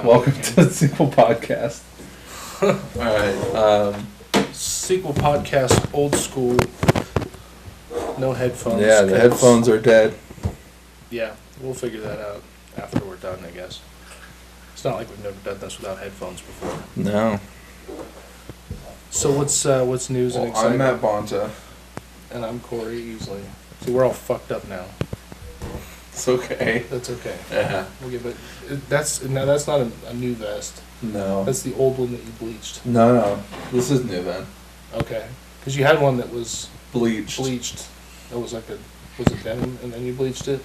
Welcome to the Sequel Podcast. Alright, Sequel Podcast, old school, no headphones. Yeah, the headphones are dead. Yeah, we'll figure that out after we're done, I guess. It's not like we've never done this without headphones before. No. So what's news and I'm exciting? Matt Bonta. And I'm Cory, Easley. See, we're all fucked up now. It's okay. That's okay. Yeah. We'll give it. That's not a new vest. No. That's the old one that you bleached. No. This is new then. Okay. Because you had one that was Bleached. That was like was it denim, and then you bleached it?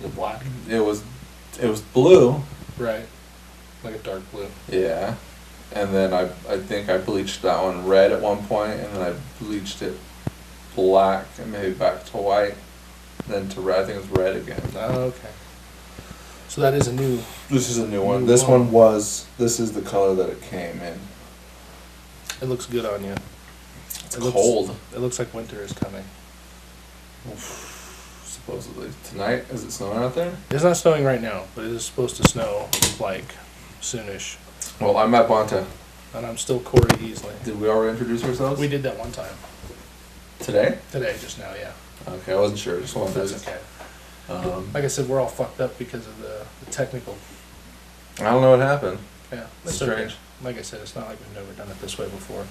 The black. It was blue. Right. Like a dark blue. Yeah. And then I think I bleached that one red at one point, and then I bleached it black and maybe back to white, then to red. I think it was red again. Oh, okay. So that is a new. This is a new one. New This one. this is the color that it came in. It looks good on you. It's cold. It looks like winter is coming. Supposedly. Tonight? Is it snowing out there? It's not snowing right now, but it is supposed to snow like soonish. Well, I'm Matt Bonta. And I'm still Cory Easley. Did we already introduce ourselves? We did that one time. Today? Today, just now, yeah. Okay, I wasn't sure. Just wanted That's to. okay. Like I said, we're all fucked up because of the technical. I don't know what happened. Yeah, It's okay. strange. Like I said, it's not like we've never done it this way before.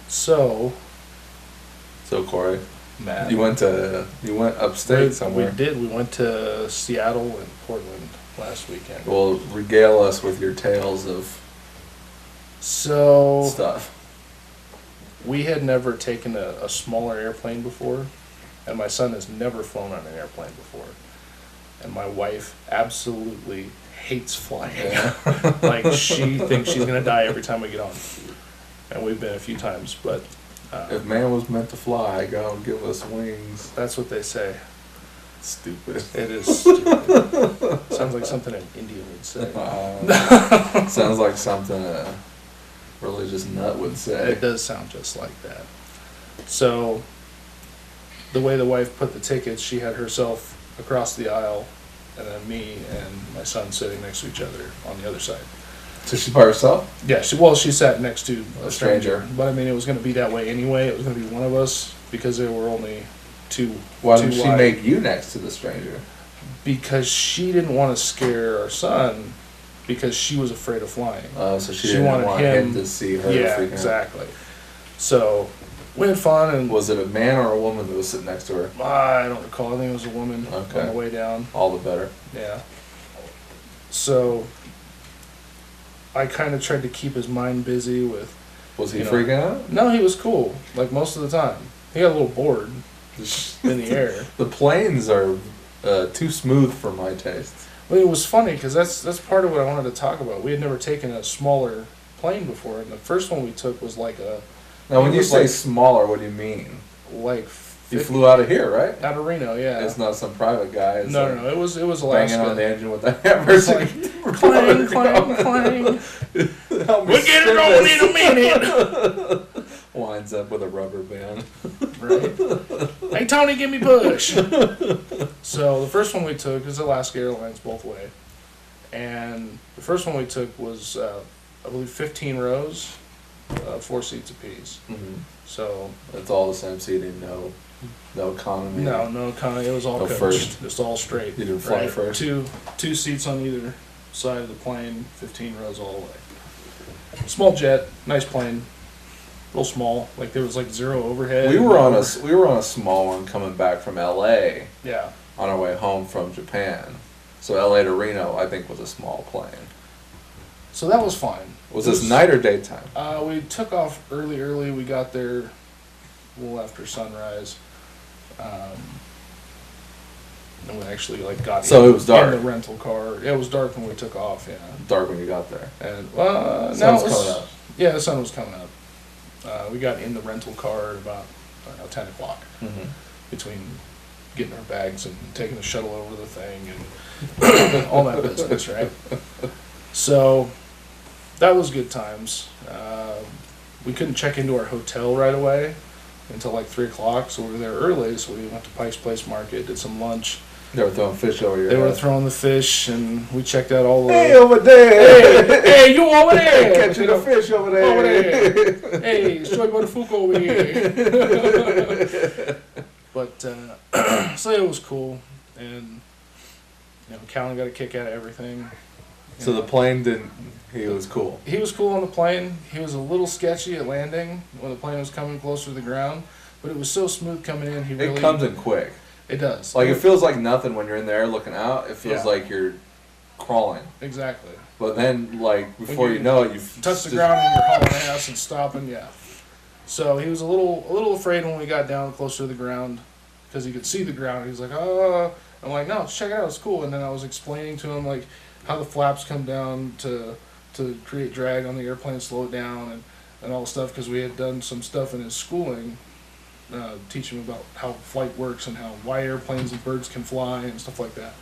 So, Cory, Matt. you went upstate somewhere. We did. We went to Seattle and Portland last weekend. Well, regale us with your tales of So, stuff. we had never taken a smaller airplane before, and my son has never flown on an airplane before. And my wife absolutely hates flying. Yeah. Like, she thinks she's going to die every time we get on. And we've been a few times, but If man was meant to fly, God give us wings. that's what they say. Stupid. It is stupid. Sounds like something an Indian would say. Sounds like something a religious nut would say. It does sound just like that. So, the way the wife put the tickets, she had herself across the aisle, and then me and my son sitting next to each other on the other side. So she's by herself? Yeah, she sat next to a stranger. But I mean, it was going to be that way anyway. It was going to be one of us because there were only two. Why two didn't she wide. make you next to the stranger? Because she didn't want to scare our son because she was afraid of flying. So she didn't want him to see her. Yeah, freak out. exactly. So we had fun, and Was it a man or a woman that was sitting next to her? I don't recall. I think it was a woman Okay. on the way down. All the better. Yeah. So I kind of tried to keep his mind busy with. Was he You know. freaking out? No, he was cool. Like most of the time, he got a little bored in the air. The planes are too smooth for my taste. But it was funny because that's part of what I wanted to talk about. We had never taken a smaller plane before, and the first one we took was like Now, when It you was say like- smaller, what do you mean? like You flew out of here, right? out of Reno, yeah. It's not some private guy. It's No, like no, it was banging Alaska. on the engine with a hammer. It's like clang, clang, clang. Help me We'll get spin it on this. in a minute. Winds up with a rubber band. Right. Hey Tony, give me push. So the first one we took is Alaska Airlines both way, and the first one we took was I believe 15 rows, 4 seats apiece. Mm-hmm. So It's all the same seating. No economy. no, kind of it was all No coached, first. just all straight. You didn't fly first? Two seats on either side of the plane, 15 rows all the way. Small jet, nice plane. A little small, like there was like zero overhead. We were on a small one coming back from L.A. Yeah. on our way home from Japan. So L.A. to Reno, I think, was a small plane. So that was fine. Was It this night or daytime? We took off early. We got there a little after sunrise. And we actually got So it was dark. in the rental car. It was dark when we took off, yeah. Dark when you got there. And Sun was it was coming up. Yeah, the sun was coming up. We got in the rental car at about 10 o'clock. Mm-hmm. Between getting our bags and taking the shuttle over to the thing and all that business, right? So that was good times. We couldn't check into our hotel right away until like 3 o'clock, so we were there early. So we went to Pike's Place Market, did some lunch, They were throwing fish over your They were head. throwing the fish, and we checked out all the. Hey, over there! Hey, you over there? Catching the fish over there. Over there. Hey, soy buttafuoco over here. But so it was cool, and Callan got a kick out of everything. So the plane didn't. He was cool. He was cool on the plane. He was a little sketchy at landing when the plane was coming closer to the ground, but it was so smooth coming in. It comes in quick. It does. Like, it feels like nothing when you're in there looking out. It feels Yeah. like you're crawling. Exactly. But then, like, before you know it, you've touch the ground and you're hauling ass and stopping. Yeah. So he was a little afraid when we got down closer to the ground because he could see the ground. He was like, "Oh," I'm like, "No, check it out. It's cool." And then I was explaining to him like how the flaps come down to create drag on the airplane, slow it down, and all the stuff because we had done some stuff in his schooling. Teach him about how flight works and why airplanes and birds can fly and stuff like that.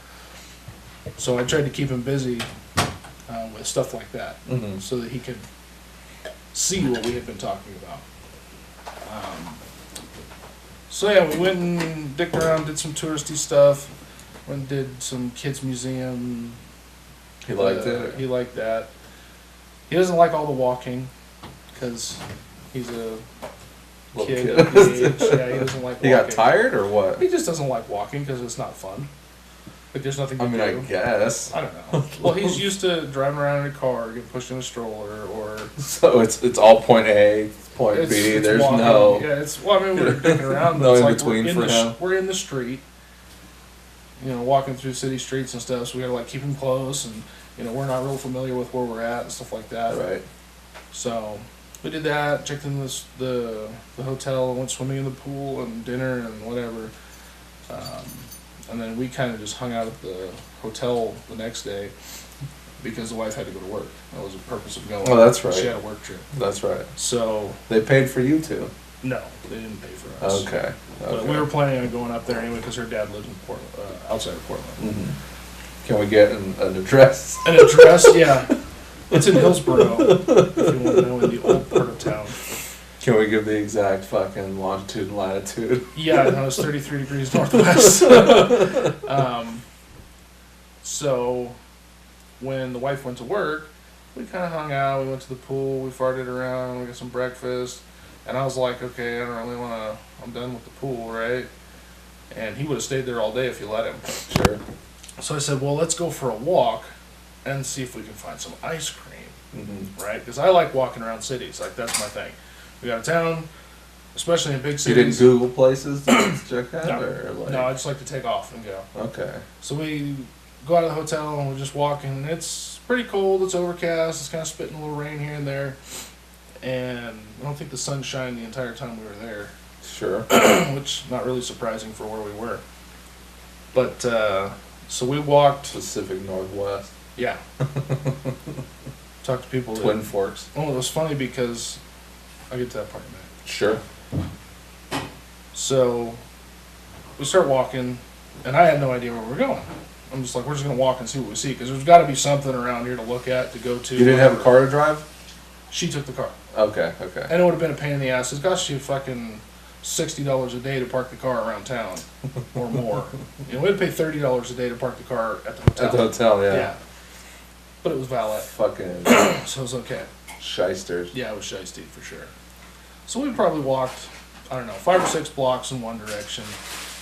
So I tried to keep him busy with stuff like that, so that he could see what we had been talking about. So yeah, we went and dicked around, did some touristy stuff, went and did some kids museum. He liked it. He liked that. He doesn't like all the walking because he's a kid at the age. Yeah, he doesn't like walking. He got tired or what? He just doesn't like walking because it's not fun. Like there's nothing to do. I guess. I don't know. Well, he's used to driving around in a car, getting pushed in a stroller, or So it's all point A, point B. it's There's walking. no. Yeah, it's. Well, I mean, we're dicking around, but No it's in like between for him. We're in the street. Walking through city streets and stuff. So we gotta like keep him close, and we're not real familiar with where we're at and stuff like that. Right. So we did that. Checked in the hotel, went swimming in the pool and dinner and whatever. And then we kind of just hung out at the hotel the next day because the wife had to go to work. That was the purpose of going. Oh, that's right. She had a work trip. That's right. So They paid for you too. no, they didn't pay for us. Okay. But we were planning on going up there anyway because her dad lived in Portland, outside of Portland. Can we get an address? An address? Yeah. It's in Hillsboro, if you want to know, in the old part of town. Can we give the exact fucking longitude and latitude? Yeah, no, it's 33 degrees northwest. So when the wife went to work, we kind of hung out. We went to the pool. We farted around. We got some breakfast. And I was like, okay, I don't really want to. I'm done with the pool, right? And he would have stayed there all day if you let him. Sure. So I said, well, let's go for a walk and see if we can find some ice cream, right? Because I like walking around cities. Like, that's my thing. We got a town, especially in big You cities. didn't Google places to check out? No, Or like... no, I just like to take off and go. Okay. So we go out of the hotel and we're just walking. And it's pretty cold. It's overcast. It's kind of spitting a little rain here and there. And I don't think the sun shined the entire time we were there. Sure. Which, not really surprising for where we were. But, so we walked. Pacific Northwest. Yeah. Talked to people. Twin Forks. Oh, it was funny because I'll get to that part in a minute. Sure. So we start walking, and I had no idea where we were going. I'm just like, we're just going to walk and see what we see because there's got to be something around here to look at, to go to. You didn't have a car to drive? She took the car. Okay. And it would have been a pain in the ass. It cost you fucking $60 a day to park the car around town or more. We had to pay $30 a day to park the car at the hotel. At the hotel, yeah. Yeah. But it was valet. Fucking So it was okay. shysters. Yeah, it was shiesty for sure. So we probably walked, 5 or 6 blocks in one direction.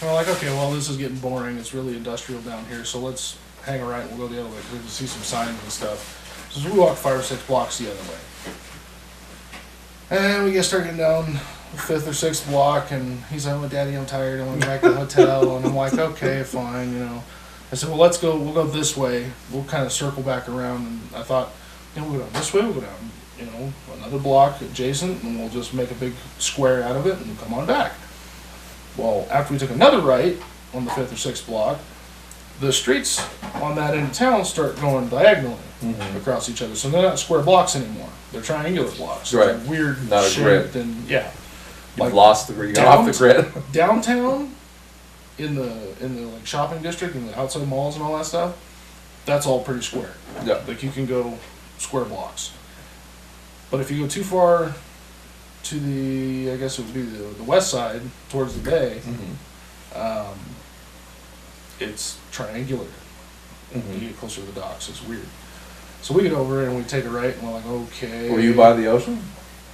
And we're like, okay, well, this is getting boring. It's really industrial down here, so let's hang a right and we'll go the other way because we can see some signs and stuff. So we walked 5 or 6 blocks the other way. And we start getting down the 5th or 6th block, and he's like, "Oh, Daddy, I'm tired. I want to go back to the hotel." And I'm like, "Okay, fine, I said, "Well, we'll go this way. We'll kind of circle back around." And I thought, we'll go down this way. We'll go down, another block adjacent, and we'll just make a big square out of it and come on back. Well, after we took another right on the 5th or 6th block, the streets on that end of town start going diagonally across each other. So they're not square blocks anymore. They're triangular blocks. Right. They're weird Not a shaped grid. and yeah. You've lost the grid. You got off the grid. Downtown in the like shopping district and the outside malls and all that stuff, that's all pretty square. Yeah. Like you can go square blocks. But if you go too far to the, I guess it would be the west side towards the bay, it's triangular. Mm-hmm. You get closer to the docks, it's weird. So we get over and we take a right, and we're like, okay. Were you by the ocean?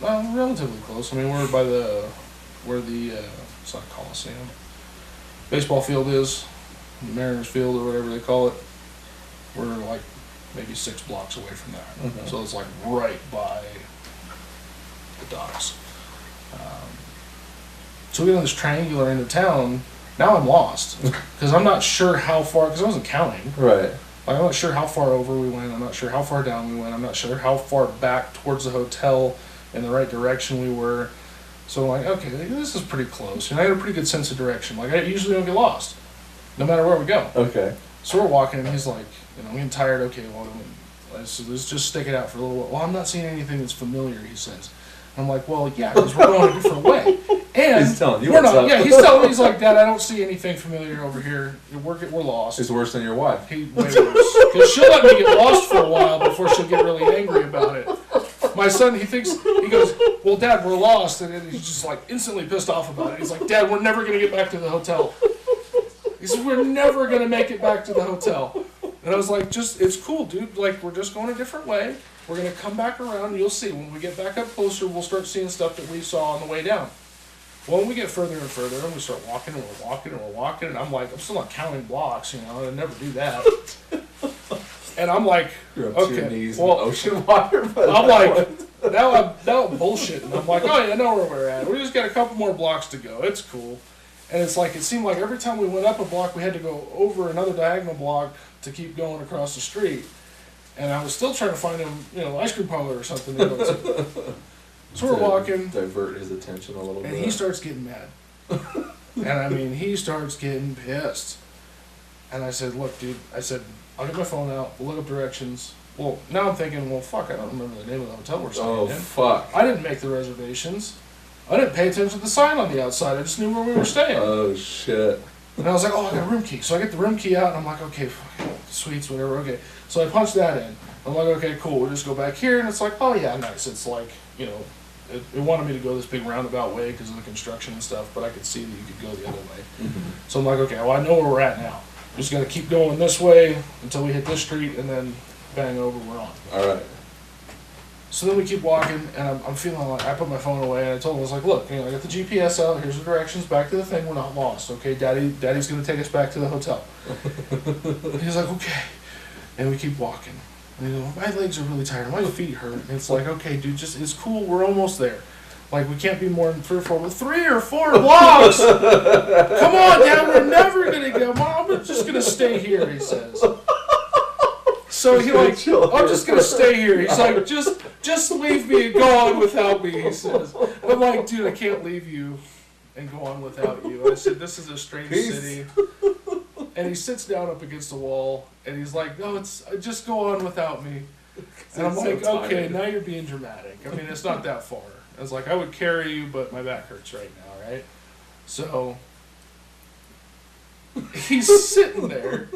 Relatively close. I mean, we're by where the it's not Coliseum, baseball field is, Mariners Field or whatever they call it. We're like maybe 6 blocks away from that. Mm-hmm. So it's like right by the docks. So we get on this triangular end of town. Now I'm lost because I'm not sure how far, because I wasn't counting. Right. Like, I'm not sure how far over we went. I'm not sure how far down we went. I'm not sure how far back towards the hotel in the right direction we were. So I'm like, okay, this is pretty close. And I had a pretty good sense of direction. Like, I usually don't get lost, no matter where we go. Okay. So we're walking, and he's like, I'm getting tired. Okay, well, let's just stick it out for a little while. Well, I'm not seeing anything that's familiar, he says. I'm like, well, yeah, because we're going a different way. And he's telling you we're what's not. up. Yeah, he's telling me, he's like, Dad, I don't see anything familiar over here. We're lost. It's worse than your wife. Way worse. Because she'll let me get lost for a while before she'll get really angry about it. My son, he goes, well, Dad, we're lost. And then he's just like instantly pissed off about it. He's like, Dad, we're never going to get back to the hotel. He said, we're never going to make it back to the hotel. And I was like, it's cool, dude. Like, we're just going a different way. We're going to come back around, and you'll see. When we get back up closer, we'll start seeing stuff that we saw on the way down. Well, when we get further and further, and we start walking, and we're walking, and we're walking, and I'm like, I'm still not counting blocks, I'd never do that. And I'm like, You're up to your okay, knees well, in ocean water. I'm like, now I'm bullshitting. I'm like, oh yeah, I know where we're at. We just got a couple more blocks to go. It's cool. And it's like, it seemed like every time we went up a block, we had to go over another diagonal block to keep going across the street. And I was still trying to find him, ice cream parlor or something to go to. So we're walking. Divert his attention a little bit. And he starts getting mad. And I mean, he starts getting pissed. And I said, look, dude, I'll get my phone out, we'll look up directions. Well, now I'm thinking, well, fuck, I don't remember the name of the hotel we're staying in. Fuck. I didn't make the reservations. I didn't pay attention to the sign on the outside. I just knew where we were staying. Oh, shit. And I was like, oh, I got a room key. So I get the room key out, and I'm like, okay, suites, whatever, okay. So I punched that in. I'm like, okay, cool, we'll just go back here. And it's like, oh, yeah, nice. It's like, it wanted me to go this big roundabout way because of the construction and stuff, but I could see that you could go the other way. Mm-hmm. So I'm like, okay, well, I know where we're at now. We just got to keep going this way until we hit this street, and then bang over, we're on. All right. So then we keep walking, and I'm feeling like, I put my phone away, and I told him, I was like, look, I got the GPS out, here's the directions, back to the thing, we're not lost, okay? Daddy's going to take us back to the hotel. He's like, okay. And we keep walking. And he goes, my legs are really tired, my feet hurt. And it's like, okay, dude, it's cool, we're almost there. Like, we can't be more than 3 or 4 blocks! Come on, Dad, we're never going to go. Mom, we're just going to stay here, he says. So he like, I'm just gonna stay here. He's like, just leave me and go on without me, he says. I'm like, dude, I can't leave you and go on without you. I said, this is a strange city. And he sits down up against the wall, and he's like, no, just go on without me. And I'm like, okay, now you're being dramatic. I mean, it's not that far. I was like, I would carry you, but my back hurts right now, right? So he's sitting there.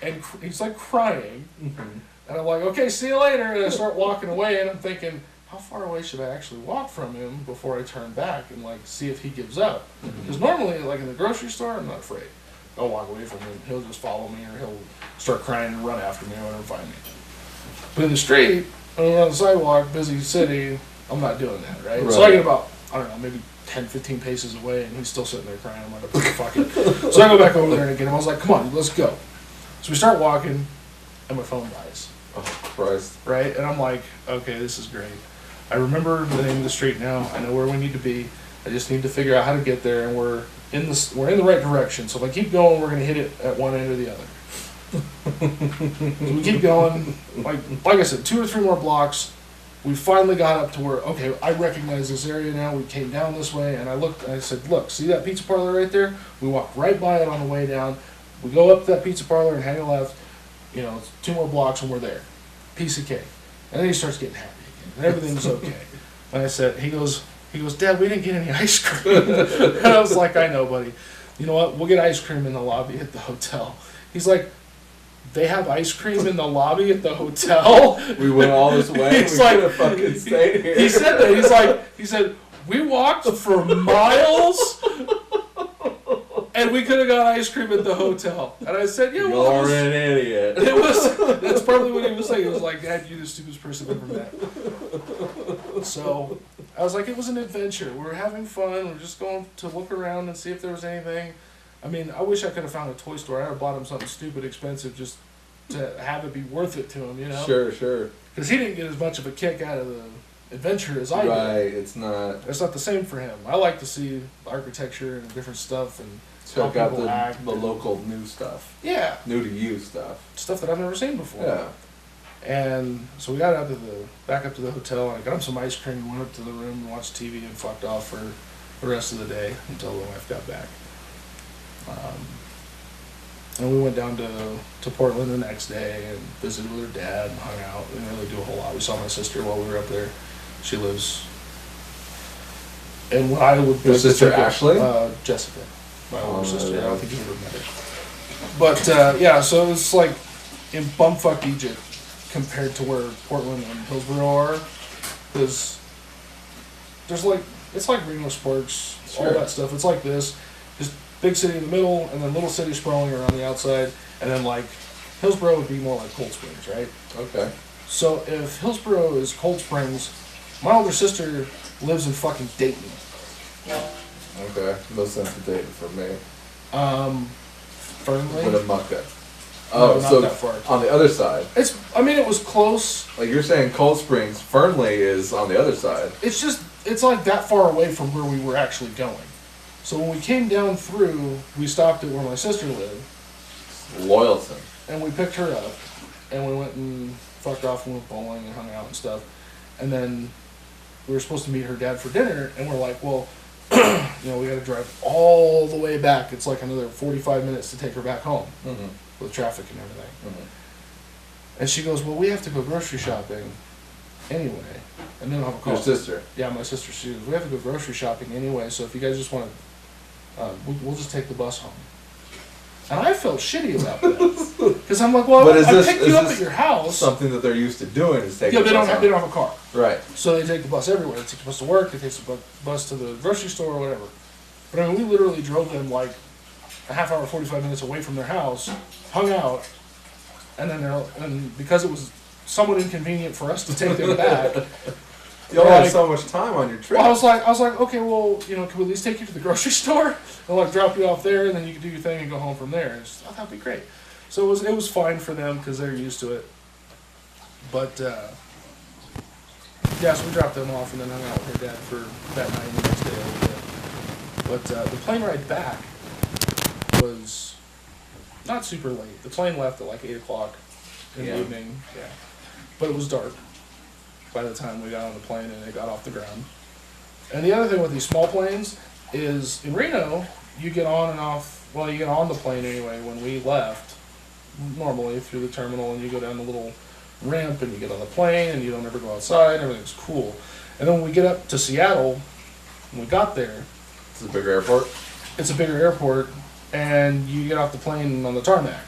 And he's like crying, mm-hmm. And I'm like, okay, see you later. And I start walking away, and I'm thinking, how far away should I actually walk from him before I turn back and like see if he gives up? Because Mm-hmm. normally, like in the grocery store, I'm not afraid. I'll walk away from him. He'll just follow me, or he'll start crying and run after me, or whatever, find me. But in the street, when I'm on the sidewalk, busy city, I'm not doing that, right? So I get about, I don't know, maybe 10, 15 paces away, and he's still sitting there crying. I'm like, okay, fuck it. So I go back over there and get him. I was like, come on, let's go. So we start walking, and my phone dies. Oh, Christ. Right? And I'm like, okay, this is great. I remember the name of the street now. I know where we need to be. I just need to figure out how to get there, and we're in the right direction. So if I keep going, we're going to hit it at one end or the other. So we keep going. Like I said, 2 or 3 more blocks. We finally got up to where, okay, I recognize this area now. We came down this way, and I looked, and I said, look, see that pizza parlor right there? We walked right by it on the way down. We go up to that pizza parlor and hang a left, it's 2 more blocks and we're there. Piece of cake. And then he starts getting happy again. And everything's okay. And I said, he goes, Dad, we didn't get any ice cream. And I was like, I know, buddy. You know what? We'll get ice cream in the lobby at the hotel. He's like, they have ice cream in the lobby at the hotel? We went all this way. He's we like, could have fucking stayed here. He said that. He said, we walked for miles. And we could have got ice cream at the hotel. And I said, yeah, well, You're an idiot. that's probably what he was saying. It was like, Dad, you're the stupidest person I've ever met. So I was like, it was an adventure. We were having fun. We were just going to look around and see if there was anything. I mean, I wish I could have found a toy store. I would have bought him something stupid expensive just to have it be worth it to him, you know? Sure. Because he didn't get as much of a kick out of the adventure as I did. Right, it's not the same for him. I like to see the architecture and different stuff and check how out people act the and- local new stuff. Yeah, New to you stuff. stuff that I've never seen before. Yeah. And so we got back up to the hotel, and I got him some ice cream and went up to the room and watched TV and fucked off for the rest of the day until the wife got back. And we went down to Portland the next day and visited with her dad and hung out. We didn't really do a whole lot. We saw my sister while we were up there. She lives in what I would... Your sister think of, Ashley? Jessica, my older sister. Yeah. I don't think you ever met her. But, yeah, so it's like in bumfuck Egypt compared to where Portland and Hillsborough are. Because there's like... It's like Reno Sports, all Sure. that stuff. It's like this. Just big city in the middle, and then little city sprawling around the outside, and then like Hillsborough would be more like Cold Springs, right? Okay. So if Hillsborough is Cold Springs, my older sister lives in fucking Dayton. Okay. No sense of Dayton for me. Fernley? Winnemucca. No, Oh, not so that far. on the other side. I mean, it was close. Like you're saying Cold Springs, Fernley is on the other side. It's like that far away from where we were actually going. So when we came down through, we stopped at where my sister lived, Loyalton. and we picked her up, and we went and fucked off and went bowling and hung out and stuff. And then we were supposed to meet her dad for dinner, and we're like, well, we got to drive all the way back. It's like another 45 minutes to take her back home with traffic and everything. Mm-hmm. And she goes, well, we have to go grocery shopping anyway, and then I'll have a car. Your sister. Yeah, my sister. She goes, we have to go grocery shopping anyway, so if you guys just want to, we'll just take the bus home. And I felt shitty about that because I'm like, well, But I picked you up at your house. Something that they're used to doing is taking. Yeah, they the don't bus have a car, Right. so they take the bus everywhere. They take the bus to work. They take the bus to the grocery store or whatever. But I mean, we literally drove them like a half hour, 45 minutes away from their house, hung out, and then and because it was somewhat inconvenient for us to take them back. You only Like- have so much time on your trip. Well, I was like, okay, well, can we at least take you to the grocery store and like drop you off there, and then you can do your thing and go home from there? And I thought that'd be great. So it was fine for them because they're used to it. But yeah, so we dropped them off and then hung out with her dad for that night and the next day a little bit. But the plane ride back was not super late. The plane left at like 8:00 in the evening. Yeah, but it was dark by the time we got on the plane and it got off the ground. And the other thing with these small planes is in Reno, you get on and off, well, you get on the plane anyway when we left, normally through the terminal, and you go down the little ramp and you get on the plane and you don't ever go outside, everything's cool. And then when we get up to Seattle, when we got there, It's a bigger airport. it's a bigger airport, and you get off the plane on the tarmac,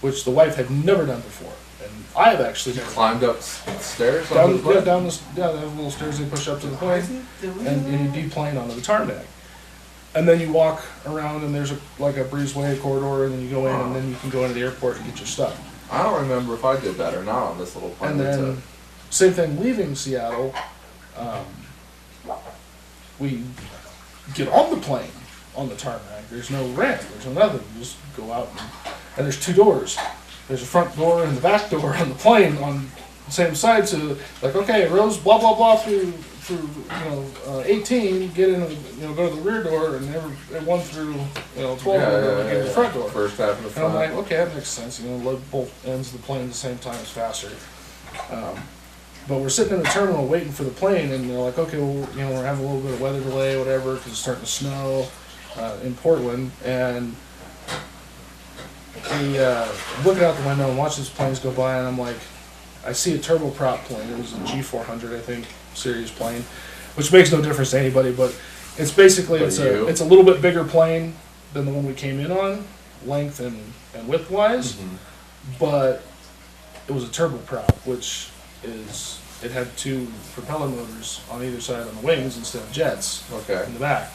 which the wife had never done before. And I have actually never Climbed up stairs. down the little stairs they push up to the plane, and you deplane onto the tarmac. And then you walk around, and there's a breezeway corridor, and then you go in, and then you can go into the airport and get your stuff. I don't remember if I did that or not on this little plane. And then, same thing leaving Seattle, we get on the plane on the tarmac. There's no ramp, there's no nothing. You just go out, and there's two doors. There's a front door and the back door on the plane on the same side. So, like, okay, rows blah blah blah through 18, get in, go to the rear door, and one through 12 get to the front door. First half of the And front. I'm like, okay, that makes sense. Load both ends of the plane at the same time is faster. But we're sitting in the terminal waiting for the plane, and they're like, okay, well, we're having a little bit of weather delay, whatever, because it's starting to snow in Portland, and we looking out the window and watch these planes go by, and I'm like, I see a turboprop plane. It was a G400, I think, series plane, which makes no difference to anybody, but it's basically it's a little bit bigger plane than the one we came in on, length and width wise, but it was a turboprop, which is it had two propeller motors on either side on the wings instead of jets Okay. in the back.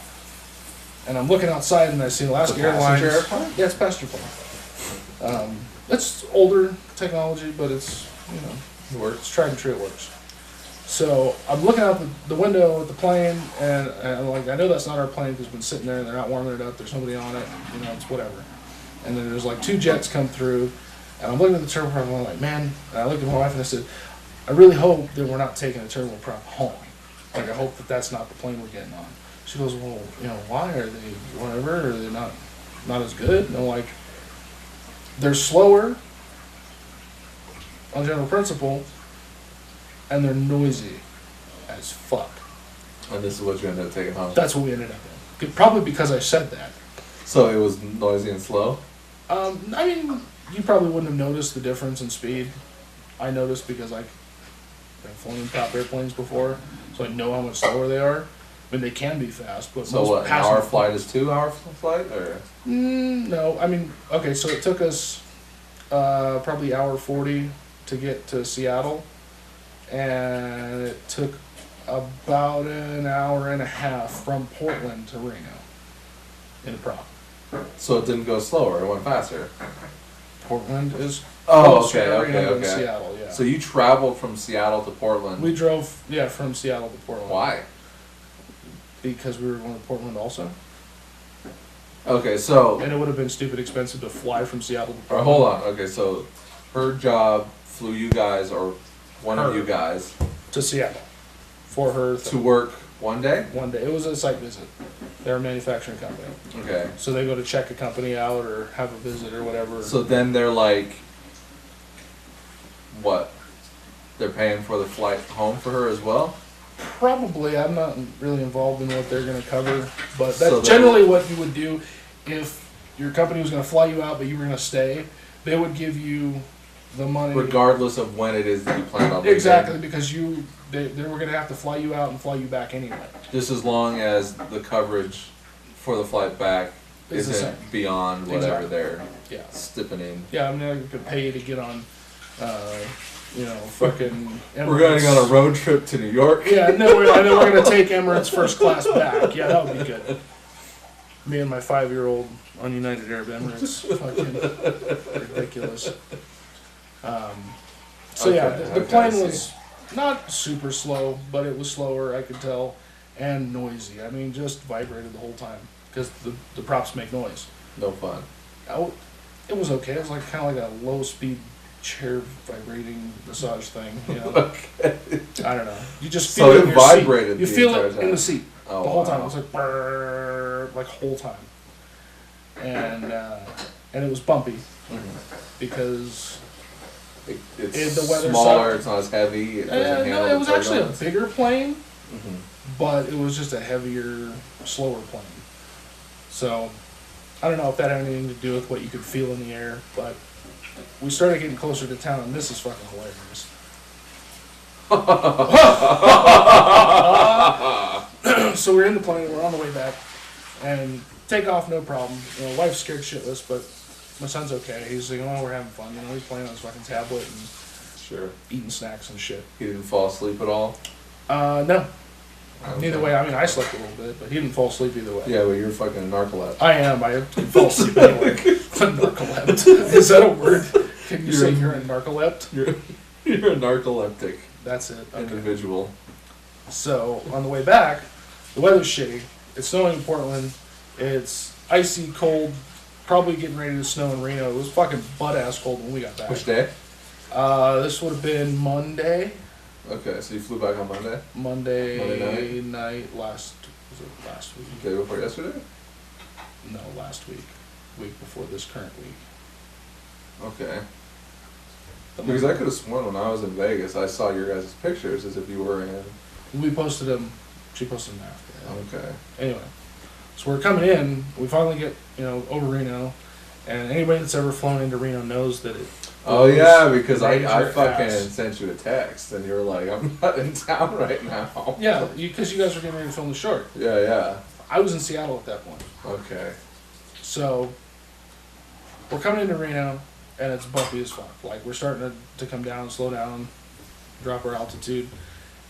And I'm looking outside and I see Alaska It's a passenger Airlines. airplane? Yeah, it's a passenger plane. It's older technology, but it's, It works. it's tried and true, it works. So I'm looking out the window at the plane, and I'm like, I know that's not our plane because it's been sitting there and they're not warming it up. There's nobody on it. It's whatever. And then there's like 2 jets come through, and I'm looking at the turboprop and I'm like, man. And I looked at my wife and I said, I really hope that we're not taking a turboprop home. Like, I hope that that's not the plane we're getting on. She goes, well, why are they whatever? Are they not as good? And I'm like, they're slower on general principle, and they're noisy as fuck. And this is what you ended up taking home. That's what we ended up in. Probably because I said that. So it was noisy and slow? I mean, you probably wouldn't have noticed the difference in speed. I noticed because I've flown in top airplanes before, so I know how much slower they are. I mean, they can be fast, but So most what, an passenger hour flight is 2 hour flight? Or? No, I mean, okay, so it took us probably hour 40 to get to Seattle, and it took about an hour and a half from Portland to Reno in a prop. So it didn't go slower, it went faster? Portland is Oh, closer to okay, Reno okay, than okay. Seattle, yeah. So you traveled from Seattle to Portland. We drove, from Seattle to Portland. Why? Because we were going to Portland also. Okay, so... And it would have been stupid expensive to fly from Seattle to Or Portland. hold on, okay, so her job flew you guys, or one of Her. you guys, To Seattle. For her to work one day? one day. It was a site visit. They're a manufacturing company. Okay. So they go to check a company out or have a visit or whatever. So then they're like, what? They're paying for the flight home for her as well? Probably, I'm not really involved in what they're going to cover, but that's So generally what you would do if your company was going to fly you out, but you were going to stay. They would give you the money. Regardless of when it is that you plan on leaving. Exactly, because they were going to have to fly you out and fly you back anyway. Just as long as the coverage for the flight back It's the isn't same. beyond whatever Exactly. they're Yeah. stippling. Yeah, I mean, I could pay you to get on, fucking. We're going on a road trip to New York. Yeah, and then we're going to take Emirates first class back. Yeah, that would be good. Me and my 5-year-old on United Arab Emirates. Fucking ridiculous. So yeah, the Okay, plane I was not super slow, but it was slower, I could tell, and noisy. I mean, just vibrated the whole time because the props make noise. No fun. It was okay. It was like kind of like a low-speed chair vibrating massage thing. Okay. I don't know. You just feel So it it in your vibrated seat. You the feel entire it in time. the seat Oh, the whole time. wow. It was like brrr, like whole time, and it was bumpy because It's the weather smaller, sucked. it's not as heavy. It doesn't handle no, it was the actually a turbulence. bigger plane, Mhm. but it was just a heavier, slower plane. So I don't know if that had anything to do with what you could feel in the air, but we started getting closer to town, and this is fucking hilarious. So we're in the plane, we're on the way back, and take off, no problem. Wife's scared shitless, but my son's okay. He's like, oh, we're having fun. He's playing on his fucking tablet and Sure. eating snacks and shit. He didn't fall asleep at all? No. Okay. Neither way. I mean, I slept a little bit, but he didn't fall asleep either way. Yeah, but you're fucking a narcoleptic. I am. I fall asleep anyway. Narcolept. Is that a word? Can you say you're a narcolept? You're a narcoleptic That's it. Okay. individual. So, on the way back, the weather's shitty. It's snowing in Portland. It's icy cold. Probably getting ready to snow in Reno. It was fucking butt-ass cold when we got back. Which day? This would have been Monday. Okay, so you flew back on Monday? Monday night last week? Day before yesterday? No, last week. Week before this current week. Okay. Because I could have sworn when I was in Vegas, I saw your guys' pictures as if you were in. We posted them. She posted them after. Okay. Anyway, so we're coming in. We finally get over Reno, and anybody that's ever flown into Reno knows that it. Oh yeah, because I major fucking ass. sent you a text and you were like, I'm not in town right now. Yeah, because you guys were getting ready to film the short. Yeah. I was in Seattle at that point. Okay. So we're coming into Reno, and it's bumpy as fuck. Like, we're starting to come down, slow down, drop our altitude,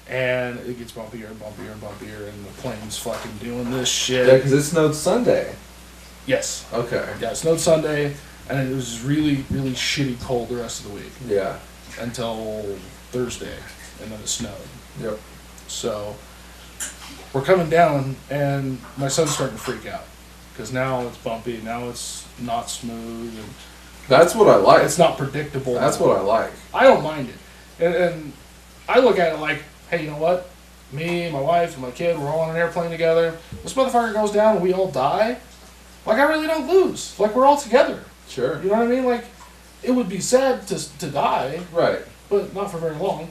And it gets bumpier and bumpier and bumpier, and the plane's fucking doing this shit. Yeah, because it snowed Sunday. Yes. Okay. Yeah, it snowed Sunday, and it was really, really shitty cold the rest of the week. Yeah. Until Thursday, and then it snowed. Yep. So we're coming down, and my son's starting to freak out because now it's bumpy, now it's not smooth, and that's what I like. It's not predictable. That's what I like. I don't mind it, and I look at it like, hey, you know what? Me, my wife, and my kid, we're all on an airplane together. This motherfucker goes down, and we all die. Like, I really don't lose. Like, we're all together. Sure. You know what I mean? Like, it would be sad to die. Right. But not for very long.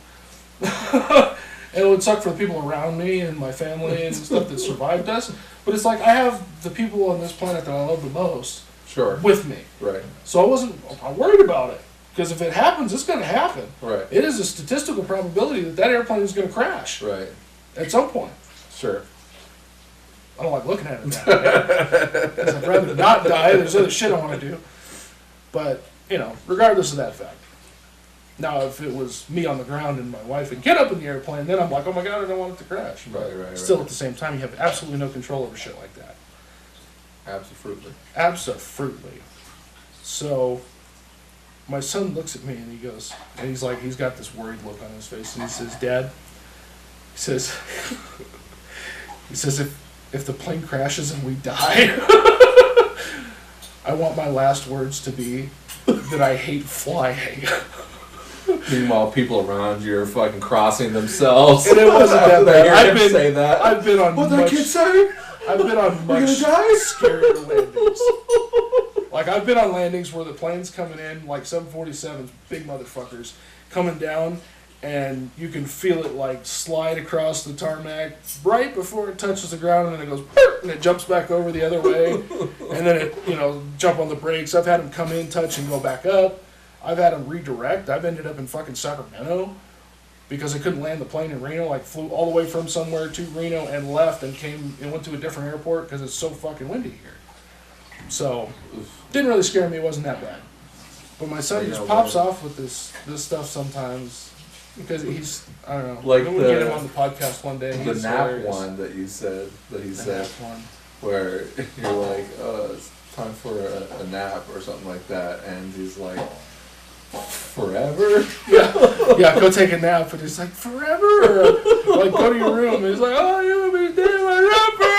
And it would suck for the people around me and my family and stuff that survived us. But it's like I have the people on this planet that I love the most with me. Right. So I'm worried about it. Because if it happens, it's going to happen. Right. It is a statistical probability that airplane is going to crash. Right. At some point. Sure. I don't like looking at it that way. Because I'd rather not die. There's other shit I want to do. But, you know, regardless of that fact. Now, if it was me on the ground and my wife and kid up in the airplane, then I'm like, oh my God, I don't want it to crash. But still, at the same time, you have absolutely no control over shit like that. Absolutely. Absolutely. So, my son looks at me and he goes, and he's like, he's got this worried look on his face, and he says, Dad, he says, if the plane crashes and we die, I want my last words to be that I hate flying. Meanwhile, people around you are fucking crossing themselves. And it wasn't that bad. I've been on what did that kid say? I've been on much scarier landings. Like, I've been on landings where the plane's coming in, like 747s, big motherfuckers, coming down, and you can feel it, like, slide across the tarmac right before it touches the ground, and then it goes, and it jumps back over the other way, and then it, jump on the brakes. I've had them come in, touch, and go back up. I've had them redirect. I've ended up in fucking Sacramento because I couldn't land the plane in Reno. Like, flew all the way from somewhere to Reno and left and came and went to a different airport because it's so fucking windy here. So, didn't really scare me. It wasn't that bad. But my son just pops off with this stuff sometimes because he's, I don't know. Like we'll get him on the podcast one day. The nap one that you said, where you're like, it's time for a nap or something like that, and he's like, forever? Yeah, go take a nap. And he's like, forever? Or, like, go to your room. And he's like, oh, you'll be staying in my room forever!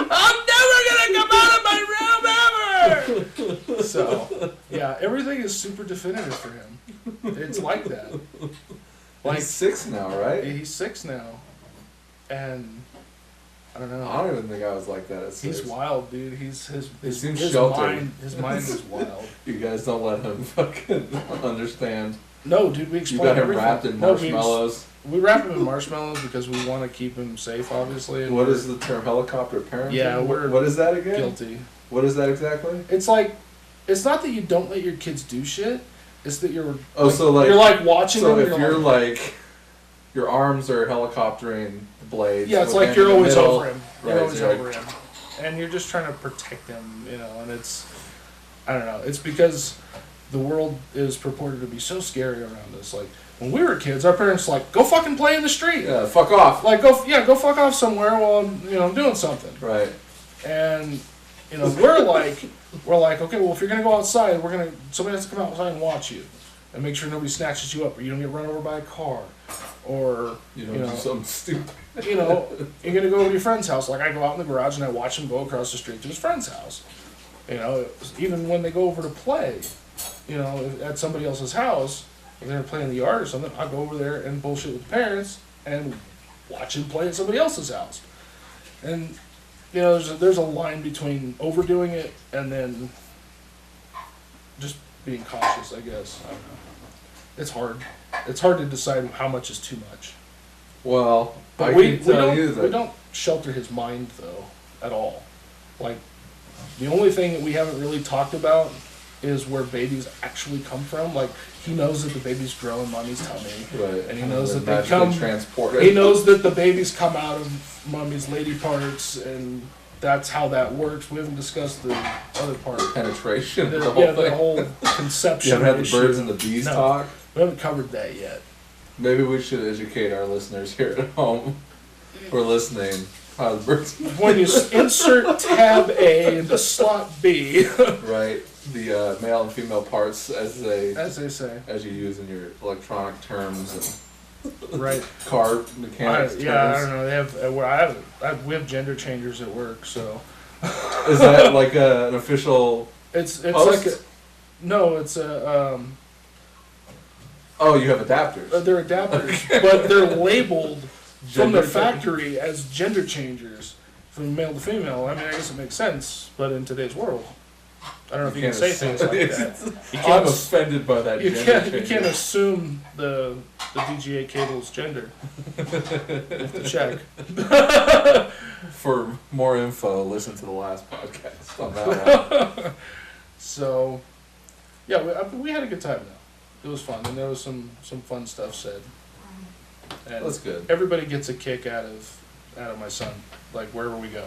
I'm never gonna come out of my room ever! So, yeah, everything is super definitive for him. It's like that. Like, he's 6 now, right? He's 6 now. And I don't know. I don't even think I was like that at 6. He's wild, dude. He seems sheltered. His mind is wild. You guys don't let him fucking understand. No, dude, we explain everything. You got him everything. wrapped in marshmallows. We wrap him in marshmallows because we want to keep him safe, obviously. And what is the term, helicopter parenting? Yeah, what is that again? Guilty. What is that exactly? It's like, it's not that you don't let your kids do shit. It's that you're. You're like watching them. So if you're like, your arms are helicoptering the blades. Yeah, it's like you're always over him. Right, you're always over him, and you're just trying to protect him, And it's, I don't know. It's because the world is purported to be so scary around us. Like, when we were kids, our parents like, go fucking play in the street. Yeah, fuck off. Like, go fuck off somewhere while I'm doing something. Right. And, we're like, okay, well, if you're gonna go outside, somebody has to come outside and watch you, and make sure nobody snatches you up, or you don't get run over by a car, or do something stupid. You're gonna go to your friend's house. Like, I go out in the garage and I watch him go across the street to his friend's house. Even when they go over to play, at somebody else's house, if they're playing in the yard or something, I go over there and bullshit with the parents and watch him play at somebody else's house. And there's a line between overdoing it and then just being cautious, I guess. I don't know. It's hard. It's hard to decide how much is too much. Well, but we don't shelter his mind, though, at all. Like, the only thing that we haven't really talked about is where babies actually come from. Like, he knows that the babies grow in mommy's tummy. Right. And he knows that they come transported. He knows that the babies come out of mommy's lady parts, and that's how that works. We haven't discussed the other part. Penetration. The whole conception. You haven't had the birds and the bees talk? We haven't covered that yet. Maybe we should educate our listeners here at home who are listening how the birds. When you insert tab A into slot B, Right, the male and female parts as they say, as you use in your electronic terms and right? car mechanics terms. Yeah, I don't know. They have we have gender changers at work, so. Is that like an official? It's post? like it's a. Oh, you have adapters. They're adapters, but they're labeled from the Gender factory as gender changers from male to female. I mean, I guess it makes sense, but in today's world, I don't know if you can say things like that. You I'm can't, offended by that. you gender can't change. assume the VGA cable's gender. You have to check. For more info, listen to the last podcast on that one. So, yeah, we had a good time though. It was fun, and there was some fun stuff said. And That's good. everybody gets a kick out of my son, like wherever we go.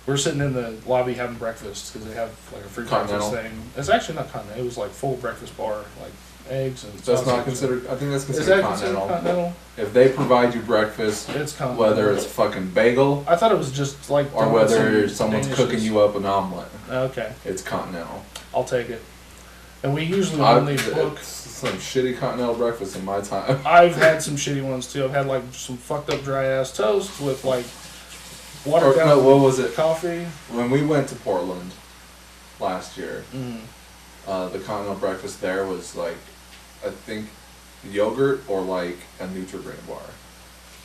We're sitting in the lobby having breakfast because they have like a free breakfast thing. It's actually not continental. It was like full breakfast bar, like eggs and. That's not considered. I think that's Is considered that considered continental. If they provide you breakfast, It's continental. whether it's fucking bagel I thought it was just like. or donuts whether and someone's Danishes. cooking you up an omelet, Okay, it's continental. I'll take it. And we usually only book. It's some shitty continental breakfast in my time. I've had some shitty ones too. I've had like some fucked up dry ass toast with like watered down No, what was it? coffee. When we went to Portland last year, Mm. the continental breakfast there was like, I think, yogurt or like a Nutri-Grain bar.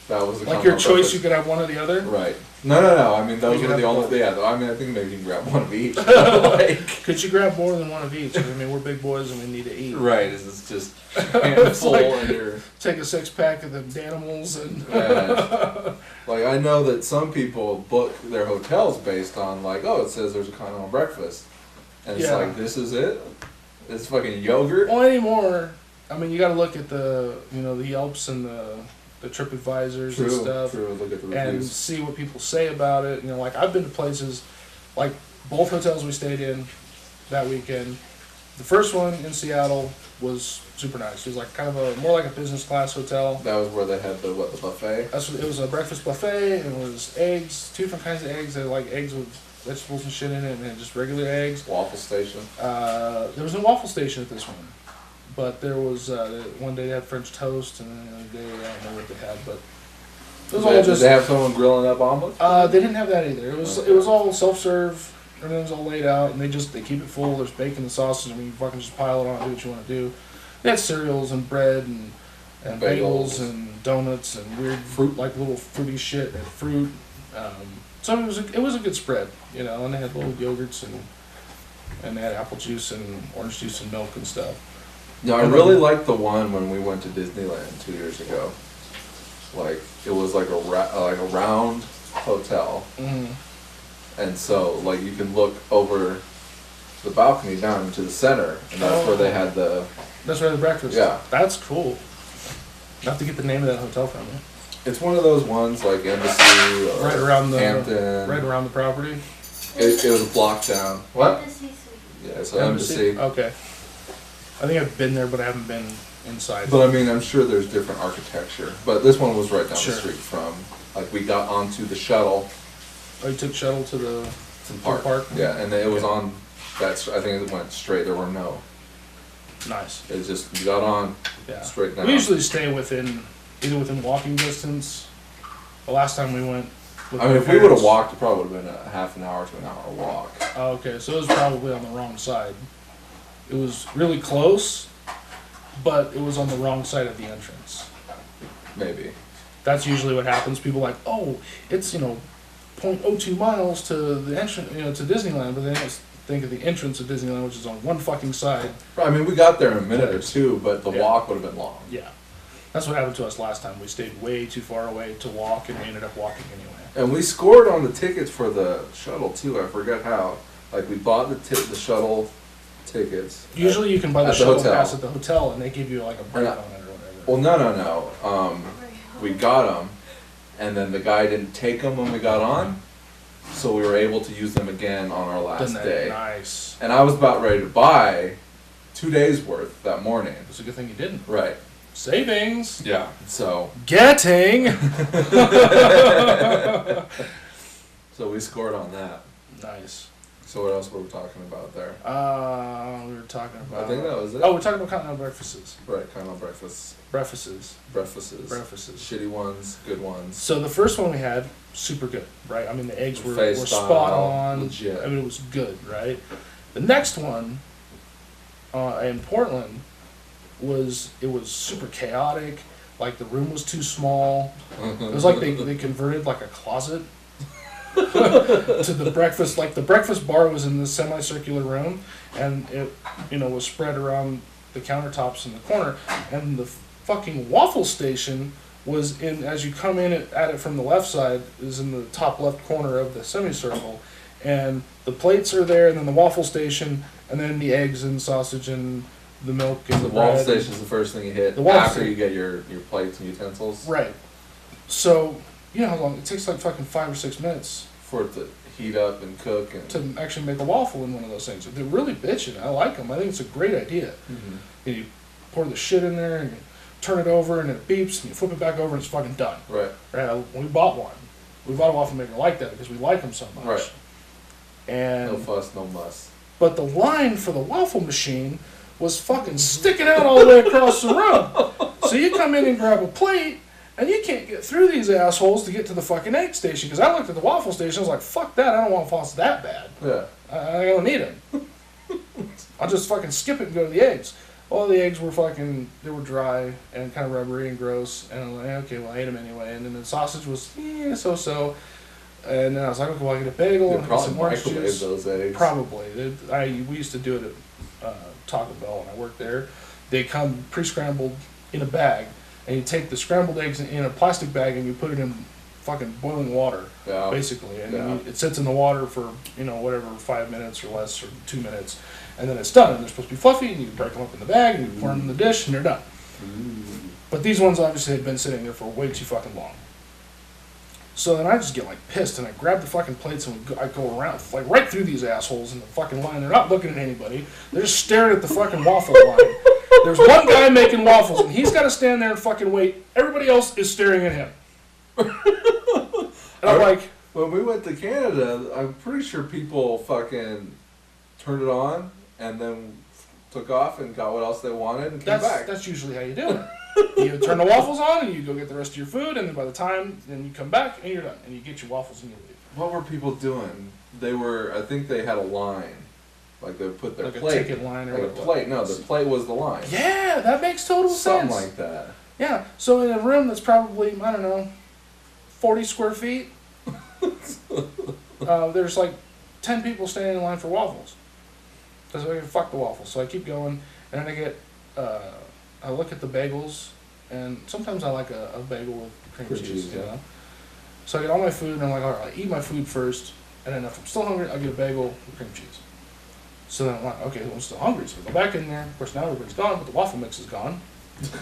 That was the Like your continental choice, breakfast. you could have one or the other. Right. No. I mean, those You were could the have only. both. Yeah. I mean, I think maybe you can grab one of each. Like, Could you grab more than one of each? 'Cause, I mean, we're big boys and we need to eat. right. It's just handful like- and you're. Take a 6-pack of the Danimals and. Like, I know that some people book their hotels based on like, oh, it says there's a continental breakfast, and it's Yeah. like, this is it. It's fucking yogurt. Well, anymore. I mean, you got to look at the the Yelps and the TripAdvisors and stuff. True. Look at the And reviews. see what people say about it. Like I've been to places, like both hotels we stayed in that weekend. The first one in Seattle was super nice. It was like kind of more like a business class hotel. That was where they had the buffet. It was a breakfast buffet, and it was eggs, 2 different kinds of eggs. They had like eggs with vegetables and shit in it, and then just regular eggs. Waffle station. There was no waffle station at this one, but there was one day they had French toast, and then the other day I don't know what they had, but it was all Did just. they have someone grilling up omelets? They didn't have that either. It was all self-serve. Everything was all laid out, and they keep it full. There's bacon and sausage. I mean, you fucking just pile it on, do what you want to do. They had cereals and bread and bagels and donuts and weird fruit, like little fruity shit and fruit. So it was a good spread, And they had little yogurts and they had apple juice and orange juice and milk and stuff. No, I really liked the one when we went to Disneyland 2 years ago. Like, it was like a round hotel. Mm-hmm. And so, like, you can look over the balcony down into the center, and that's where they had the. That's where the breakfast. Yeah. That's cool. I have to get the name of that hotel from you. It's one of those ones like Embassy or Right around the Hampton. Right around the property. It was a block down. What? Embassy Suite. Yeah, so Embassy. Okay. I think I've been there, but I haven't been inside. But I mean, I'm sure there's different architecture. But this one was right down Sure. the street from. Like, we got onto the shuttle. Oh, you took shuttle to the park? Yeah, and it was Okay. on. I think it went straight. There were no. Nice. It was just, you got on Yeah. straight down. We usually stay either within walking distance. The last time we went. With I mean, my if we would have parents- walked, it probably would have been a half an hour to an hour walk. Oh, okay, so it was probably on the wrong side. It was really close, but it was on the wrong side of the entrance. Maybe. That's usually what happens. People are like, oh, it's 0.02 miles to the entrance, to Disneyland, but they don't think of the entrance of Disneyland, which is on one fucking side. I mean, we got there in a minute or two, but the Yeah. walk would have been long. Yeah, that's what happened to us last time. We stayed way too far away to walk, and we ended up walking anyway. And we scored on the tickets for the shuttle too. I forget how. Like, we bought the shuttle tickets. Usually, you can buy the At the shuttle hotel. pass at the hotel, and they give you like a break on it or whatever. Well, no. We got them, and then the guy didn't take them when we got on, so we were able to use them again on our last Isn't that day. nice? And I was about ready to buy 2 days worth that morning. It's a good thing you didn't. Right. Savings. Yeah. So. Getting. So we scored on that. Nice. So what else were we talking about there? We were talking about... I think that was it. Oh, we're talking about continental breakfasts. Right, continental breakfasts. Breakfasts. Shitty ones, good ones. So the first one we had, super good, right? I mean, the eggs were Face spot style, on. legit. I mean, it was good, right? The next one in Portland was super chaotic. Like, the room was too small. It was like they converted like a closet to the breakfast. Like, the breakfast bar was in this semicircular room, and it, was spread around the countertops in the corner, and the fucking waffle station was in, as you come in at it from the left side, is in the top left corner of the semicircle, and the plates are there, and then the waffle station, and then the eggs and sausage and the milk and the bread. waffle station is the first thing you hit after you get your plates and utensils. Right. So, you know how long it takes? Like fucking 5 or 6 minutes for it to heat up and cook and to actually make a waffle in one of those things. They're really bitching. I like them. I think it's a great idea. Mm-hmm. And you pour the shit in there and you turn it over and it beeps and you flip it back over and it's fucking done. Right. Right. We bought one. We bought a waffle maker like that because we like them so much. Right. And no fuss, no muss. But the line for the waffle machine was fucking sticking out all the way across the room. So you come in and grab a plate, and you can't get through these assholes to get to the fucking egg station. Because I looked at the waffle station, I was like, fuck that, I don't want waffles that bad. Yeah. I don't need them. I'll just fucking skip it and go to the eggs. All the eggs were fucking, they were dry and kind of rubbery and gross. And I'm like, okay, well, I ate them anyway. And then the sausage was, so-so. And then I was like, okay, well, I get a bagel and some orange juice. Those eggs. Probably. We used to do it at Taco Bell when I worked there. They come pre-scrambled in a bag, and you take the scrambled eggs in a plastic bag and you put it in fucking boiling water, basically. And then it sits in the water for, whatever, 5 minutes or less, or 2 minutes. And then it's done. And they're supposed to be fluffy, and you break them up in the bag, and you pour them in the dish, and they're done. But these ones obviously had been sitting there for way too fucking long. So then I just get like pissed and I grab the fucking plates and I go around, like right through these assholes in the fucking line. They're not looking at anybody. They're just staring at the fucking waffle line. There's one guy making waffles and he's got to stand there and fucking wait. Everybody else is staring at him. And I'm like... When we went to Canada, I'm pretty sure people fucking turned it on and then took off and got what else they wanted and came back. That's usually how you do it. You turn the waffles on and you go get the rest of your food, and then by the time then you come back and you're done and you get your waffles and you leave. What were people doing? I think they had a line, like they would put their like plate, a ticket line or like a plate. No, the plate was the line. Yeah, that makes total sense. Something like that. Yeah. So in a room that's probably 40 square feet, there's like 10 people standing in line for waffles. Because I fuck the waffles, so I keep going, and then I get. I look at the bagels, and sometimes I like a bagel with cream cheese, yeah. So I get all my food, and I'm like, all right, I'll eat my food first, and then if I'm still hungry, I'll get a bagel with cream cheese. So then I'm like, okay, well, I'm still hungry, so I go back in there. Of course, now everybody's gone, but the waffle mix is gone.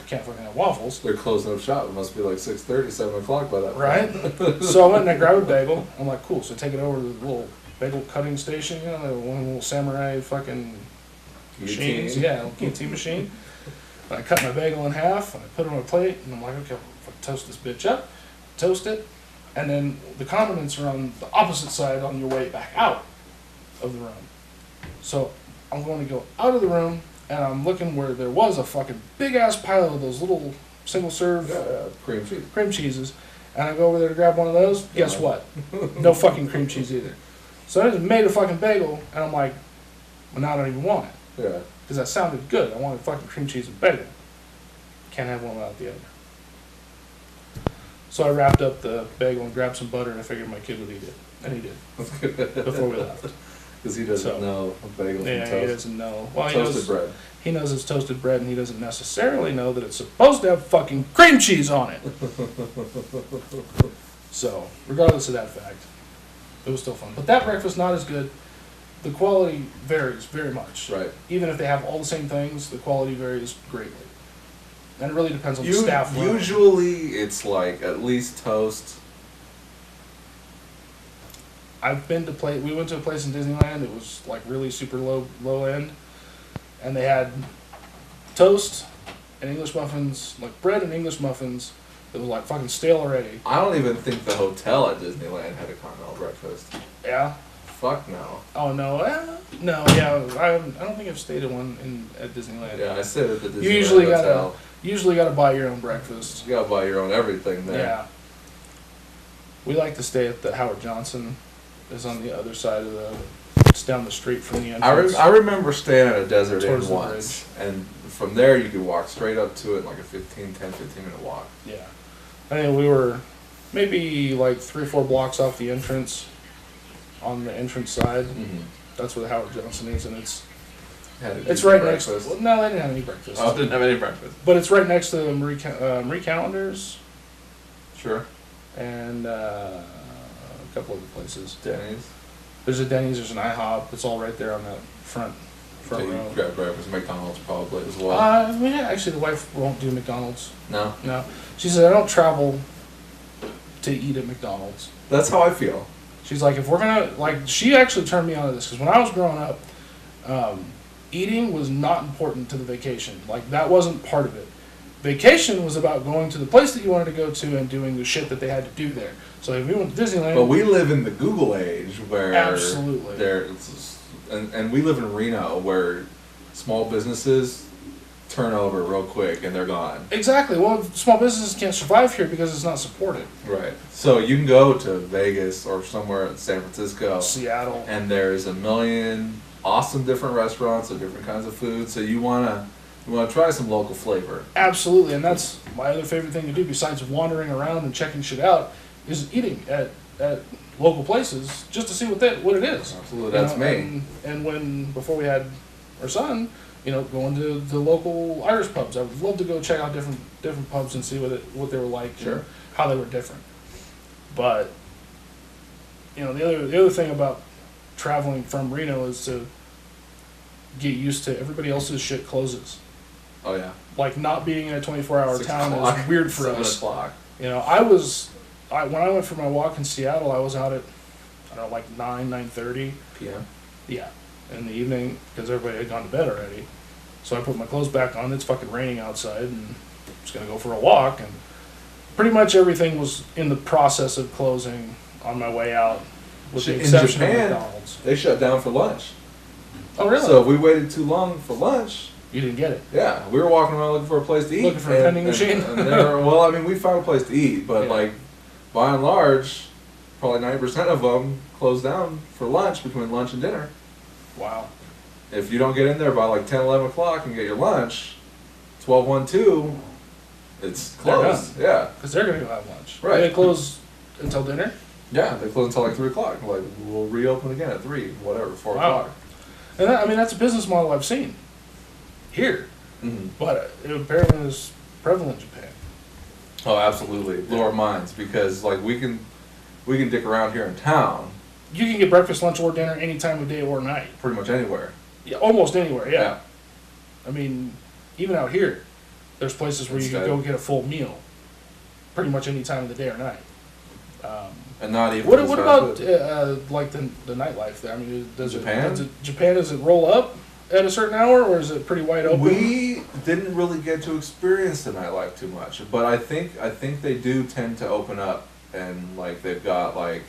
Can't fucking have waffles. They're closing up shop. It must be like 6:30, 7 o'clock by that point. Right? So I went and I grabbed a bagel. I'm like, cool, so I take it over to the little bagel cutting station, the one little samurai fucking machines. Yeah, guillotine machine. And I cut my bagel in half, and I put it on a plate, and I'm like, okay, I'll toast this bitch up, toast it, and then the condiments are on the opposite side on your way back out of the room. So I'm going to go out of the room, and I'm looking where there was a fucking big-ass pile of those little single-serve cream cheeses, and I go over there to grab one of those. Guess what? No fucking cream cheese either. So I just made a fucking bagel, and I'm like, well, now I don't even want it. Yeah. Because that sounded good. I wanted fucking cream cheese and bagel. Can't have one without the other. So I wrapped up the bagel and grabbed some butter, and I figured my kid would eat it. And he did. Before we left. Because he doesn't know a bagel from toast. Yeah, he doesn't know. Well, toasted bread. He knows it's toasted bread, and he doesn't necessarily know that it's supposed to have fucking cream cheese on it. So, regardless of that fact, it was still fun. But that breakfast, not as good. The quality varies very much. Right. Even if they have all the same things, the quality varies greatly. And it really depends on the staff. Usually it's like at least toast. We went to a place in Disneyland. It was like really super low end. And they had toast and English muffins, like bread and English muffins, that was like fucking stale already. I don't even think the hotel at Disneyland had a continental breakfast. Yeah. Fuck no. Oh no, no, yeah. I don't think I've stayed at one at Disneyland. Yeah, I stayed at the Disneyland You usually hotel. gotta buy your own breakfast. You gotta buy your own everything there. Yeah. We like to stay at the Howard Johnson. It's on the other side of it's down the street from the entrance. I remember staying at a Desert Inn Towards the once, and from there you could walk straight up to it in like a 15 minute walk. Yeah. I think we were maybe like 3 or 4 blocks off the entrance, on the entrance side. Mm-hmm. That's where the Howard Johnson is, and it's Breakfast. right next. Well, no, they didn't have any breakfast. Oh, didn't have any breakfast. But it's right next to Marie Callender's Sure. and a couple other places. Denny's. There's a Denny's. There's an IHOP. It's all right there on that front So you row. grab breakfast, McDonald's probably as well. Yeah, actually, the wife won't do McDonald's. No. No, she said I don't travel to eat at McDonald's. That's how I feel. She's like, if we're gonna she actually turned me on to this because when I was growing up, eating was not important to the vacation. Like that wasn't part of it. Vacation was about going to the place that you wanted to go to and doing the shit that they had to do there. So if we went to Disneyland, But we live in the Google age where absolutely and we live in Reno where small businesses turn over real quick and they're gone. Exactly. Well, small businesses can't survive here because it's not supported. Right. So you can go to Vegas or somewhere in San Francisco, Seattle, and there's a million awesome different restaurants of different kinds of food. So you wanna try some local flavor. absolutely, and that's my other favorite thing to do besides wandering around and checking shit out is eating at local places just to see what it is. Absolutely, that's me. And before we had our son, going to the local Irish pubs. I would love to go check out different pubs and see what they were like, Sure. and how they were different. But the other thing about traveling from Reno is to get used to everybody else's shit closes. Oh yeah. Like not being in a 24-hour 6 town o'clock, is weird for 7 us. o'clock. When I went for my walk in Seattle, I was out at, I don't know, like 9:30 PM. Yeah, in the evening, because everybody had gone to bed already. So I put my clothes back on. It's fucking raining outside, and I'm just gonna go for a walk. And pretty much everything was in the process of closing on my way out, with the In exception Japan, of McDonald's. they shut down for lunch. Oh, really? So if we waited too long for lunch, You didn't get it. yeah, we were walking around looking for a place to eat. Looking for a vending machine? And we found a place to eat, but Yeah. by and large, probably 90% of them closed down for lunch between lunch and dinner. Wow. If you don't get in there by like 10, 11 o'clock and get your lunch, 12, 1, 2, it's They're closed. Yeah. Because they're gonna go have lunch. Right. They close until dinner? Yeah, they close until like 3 o'clock. Like, we'll reopen again at 3, whatever, 4 Wow. o'clock. And that's a business model I've seen here. Mm-hmm. But it apparently is prevalent in Japan. Oh, absolutely. Blew our minds because like we can dick around here in town You can get breakfast, lunch, or dinner any time of day or night. pretty much anywhere. Yeah, almost anywhere, yeah. I mean, even out here, there's places where you can go get a full meal pretty much any time of the day or night. And not even. What as about fast like the nightlife there? I mean, Japan? Does it roll up at a certain hour, or is it pretty wide open? We didn't really get to experience the nightlife too much, but I think they do tend to open up, and like they've got like,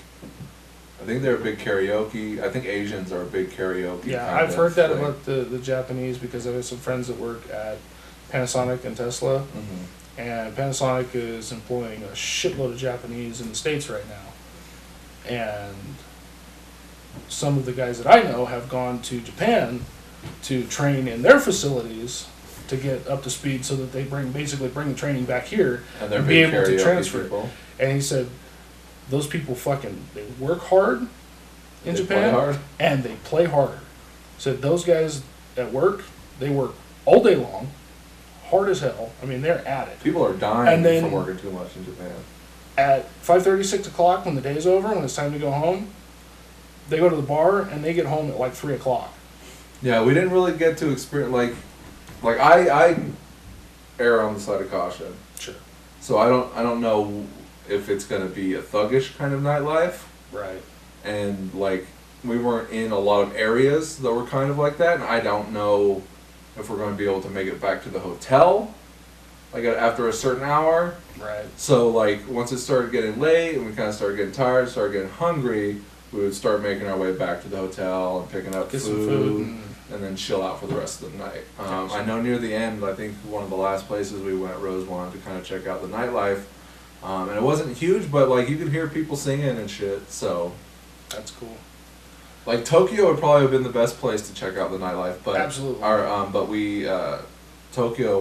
I think they're a big karaoke. I think Asians are a big karaoke. Yeah, kind I've of heard that thing. about the Japanese because I have some friends that work at Panasonic and Tesla, Mhm. and Panasonic is employing a shitload of Japanese in the States right now, and some of the guys that I know have gone to Japan to train in their facilities to get up to speed so that they basically bring the training back here And they're and be big able to karaoke transfer people. it. And he said those people they work hard in They Japan play hard. and they play harder. Said those guys at work, they work all day long, hard as hell. I mean, they're at it. People are dying And then- from working too much in Japan. At 5:30, 6 o'clock when the day's over, when it's time to go home, they go to the bar and they get home at like 3 o'clock. Yeah, we didn't really get to experience like I err on the side of caution. Sure. So I don't know if it's gonna be a thuggish kind of nightlife, Right. and like we weren't in a lot of areas that were kind of like that, and I don't know if we're going to be able to make it back to the hotel like after a certain hour. Right. So like once it started getting late and we kind of started getting tired, started getting hungry, we would start making our way back to the hotel and picking up Get some food and then chill out for the rest of the night. Gotcha. I know near the end, I think one of the last places we went, Rose wanted to kind of check out the nightlife. And it wasn't huge, but like you could hear people singing and shit. So that's cool. like Tokyo would probably have been the best place to check out the nightlife, but Absolutely. Tokyo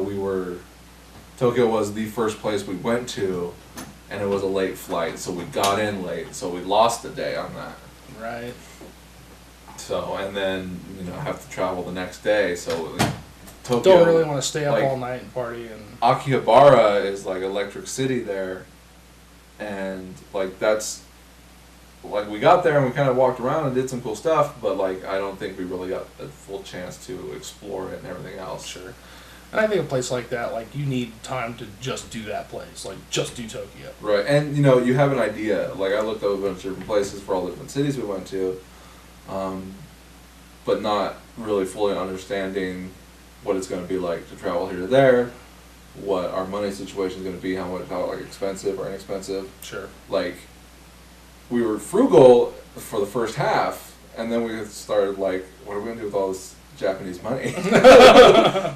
was the first place we went to, and it was a late flight, so we got in late, so we lost a day on that. Right. So, and then, have to travel the next day, so Tokyo... Don't really want to stay up like, all night and party. And Akihabara is like Electric City there, and like that's... Like we got there and we kind of walked around and did some cool stuff, but like I don't think we really got a full chance to explore it and everything else. Sure. And I think a place like that, like you need time to just do that place, like just do Tokyo. Right, and you have an idea. Like I looked up a bunch of different places for all the different cities we went to, but not really fully understanding what it's going to be like to travel here to there, what our money situation is going to be, how like expensive or inexpensive. Sure. Like we were frugal for the first half, and then we started like, what are we going to do with all this Japanese money?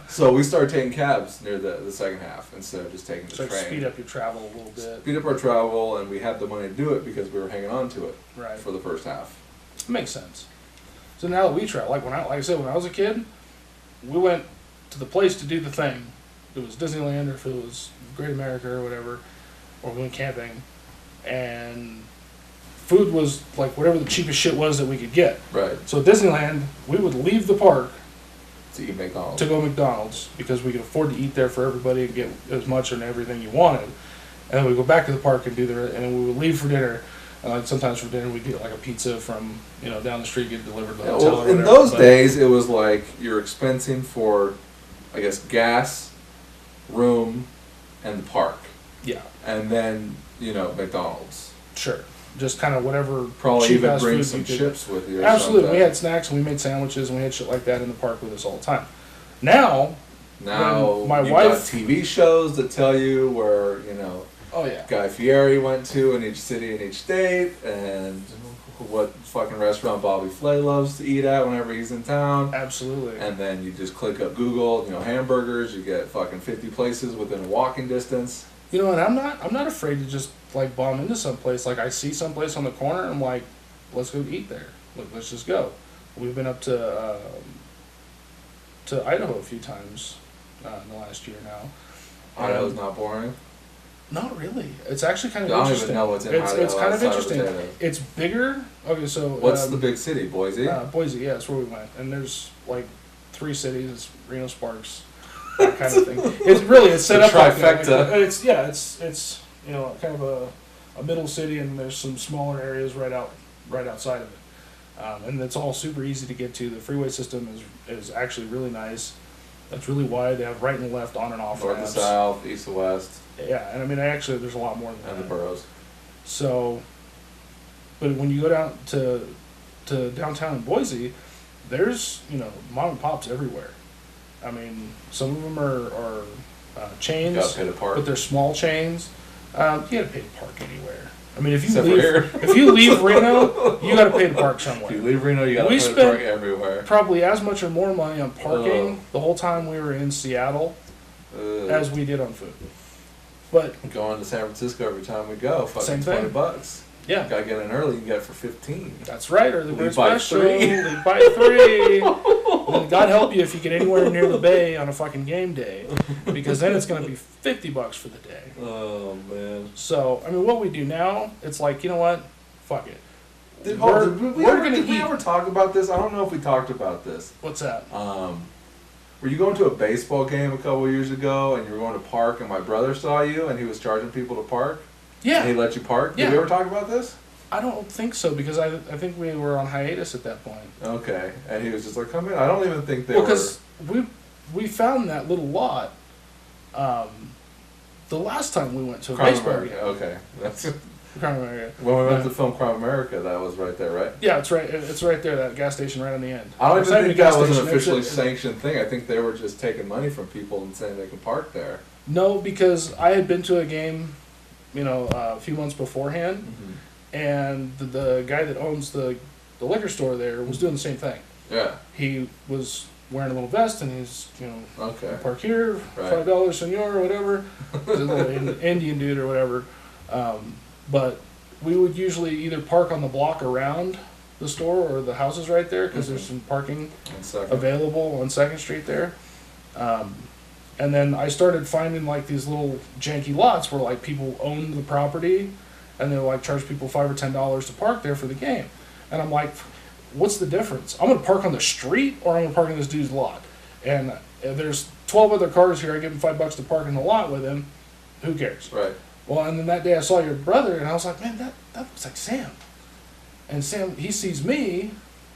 So we started taking cabs near the second half instead of just taking the train. Speed up your travel a little bit. Speed up our travel, and we had the money to do it because we were hanging on to it for the first half. Makes sense. So now that we travel, like I said, when I was a kid, we went to the place to do the thing. If it was Disneyland or if it was Great America or whatever, or we went camping, and food was like whatever the cheapest shit was that we could get. Right. So at Disneyland, we would leave the park to eat McDonald's. To go McDonald's because we could afford to eat there for everybody and get as much and everything you wanted. And then we'd go back to the park and and then we would leave for dinner. And like sometimes for dinner we'd get like a pizza from down the street, get delivered to the hotel. Well, in those days, it was like you're expensing for, I guess, gas, room, and the park. Yeah. And then McDonald's. Sure. Just kind of whatever. Probably even bring some chips with you. Absolutely. We had snacks and we made sandwiches and we had shit like that in the park with us all the time. Now my you wife got TV shows that tell you where oh yeah, Guy Fieri went to in each city in each state, and what fucking restaurant Bobby Flay loves to eat at whenever he's in town. Absolutely. And then you just click up Google, hamburgers. You get fucking 50 places within a walking distance. And I'm not afraid to just like bomb into some place. Like I see some place on the corner, I'm like, let's go eat there. Let's just go. We've been up to Idaho a few times in the last year now. Idaho's not boring. Not really. It's actually kind of I don't interesting. even know what's in Idaho. It's kind of interesting. Of It's bigger. Okay, so what's the big city? Boise. Boise, yeah, that's where we went. And there's like 3 cities: Reno, Sparks, that kind of thing. It's set up like that. It's kind of a middle city, and there's some smaller areas right outside of it, and it's all super easy to get to. The freeway system is actually really nice. It's really wide. They have right and left, on and off north ramps. to south, east to west. Yeah, and I mean, actually, there's a lot more than that. And the boroughs. So, but when you go down to downtown in Boise, there's mom and pops everywhere. I mean, some of them are chains, you gotta pay to park. but they're small chains. You gotta pay to park anywhere. I mean, if you Except leave Reno, you gotta pay to park somewhere. If you leave Reno, you gotta pay to park everywhere. Probably as much or more money on parking the whole time we were in Seattle as we did on food. But going to San Francisco every time we go, fucking $20. Yeah, gotta get in early. You can get it for $15. That's right. Or the Leave by special. Leave by 3. Well, God help you if you get anywhere near the bay on a fucking game day, because then it's gonna be $50 for the day. Oh man. So I mean, what we do now, it's like, you know what? Fuck it. Did we ever talk about this? I don't know if we talked about this. What's that? Were you going to a baseball game a couple of years ago, and you were going to park, and my brother saw you, and he was charging people to park? Yeah. And he let you park? Yeah. Did we ever talk about this? I don't think so, because I think we were on hiatus at that point. Okay. And he was just like, come in. I don't even think they were... because we found that little lot the last time we went to a baseball game. Okay. That's... Crime America. When we went to film Crime America, that was right there, right? Yeah, it's right. It's right there. That gas station right on the end. I don't even think that was an officially sanctioned thing. I think they were just taking money from people and saying they can park there. No, because I had been to a game, a few months beforehand, and the guy that owns the liquor store there was doing the same thing. Yeah. He was wearing a little vest, and he's, Okay. park here, Right. $5, senor, or whatever. He's a little Indian dude or whatever. But we would usually either park on the block around the store or the houses right there, because there's some parking available on 2nd Street there. And then I started finding like these little janky lots where like people owned the property, and they'll like charge people $5 or $10 to park there for the game. And I'm like, what's the difference? I'm gonna park on the street, or I'm gonna park in this dude's lot. And there's 12 other cars here. I give him $5 to park in the lot with him. Who cares? Right. Well, and then that day I saw your brother, and I was like, man, that looks like Sam. And Sam, he sees me.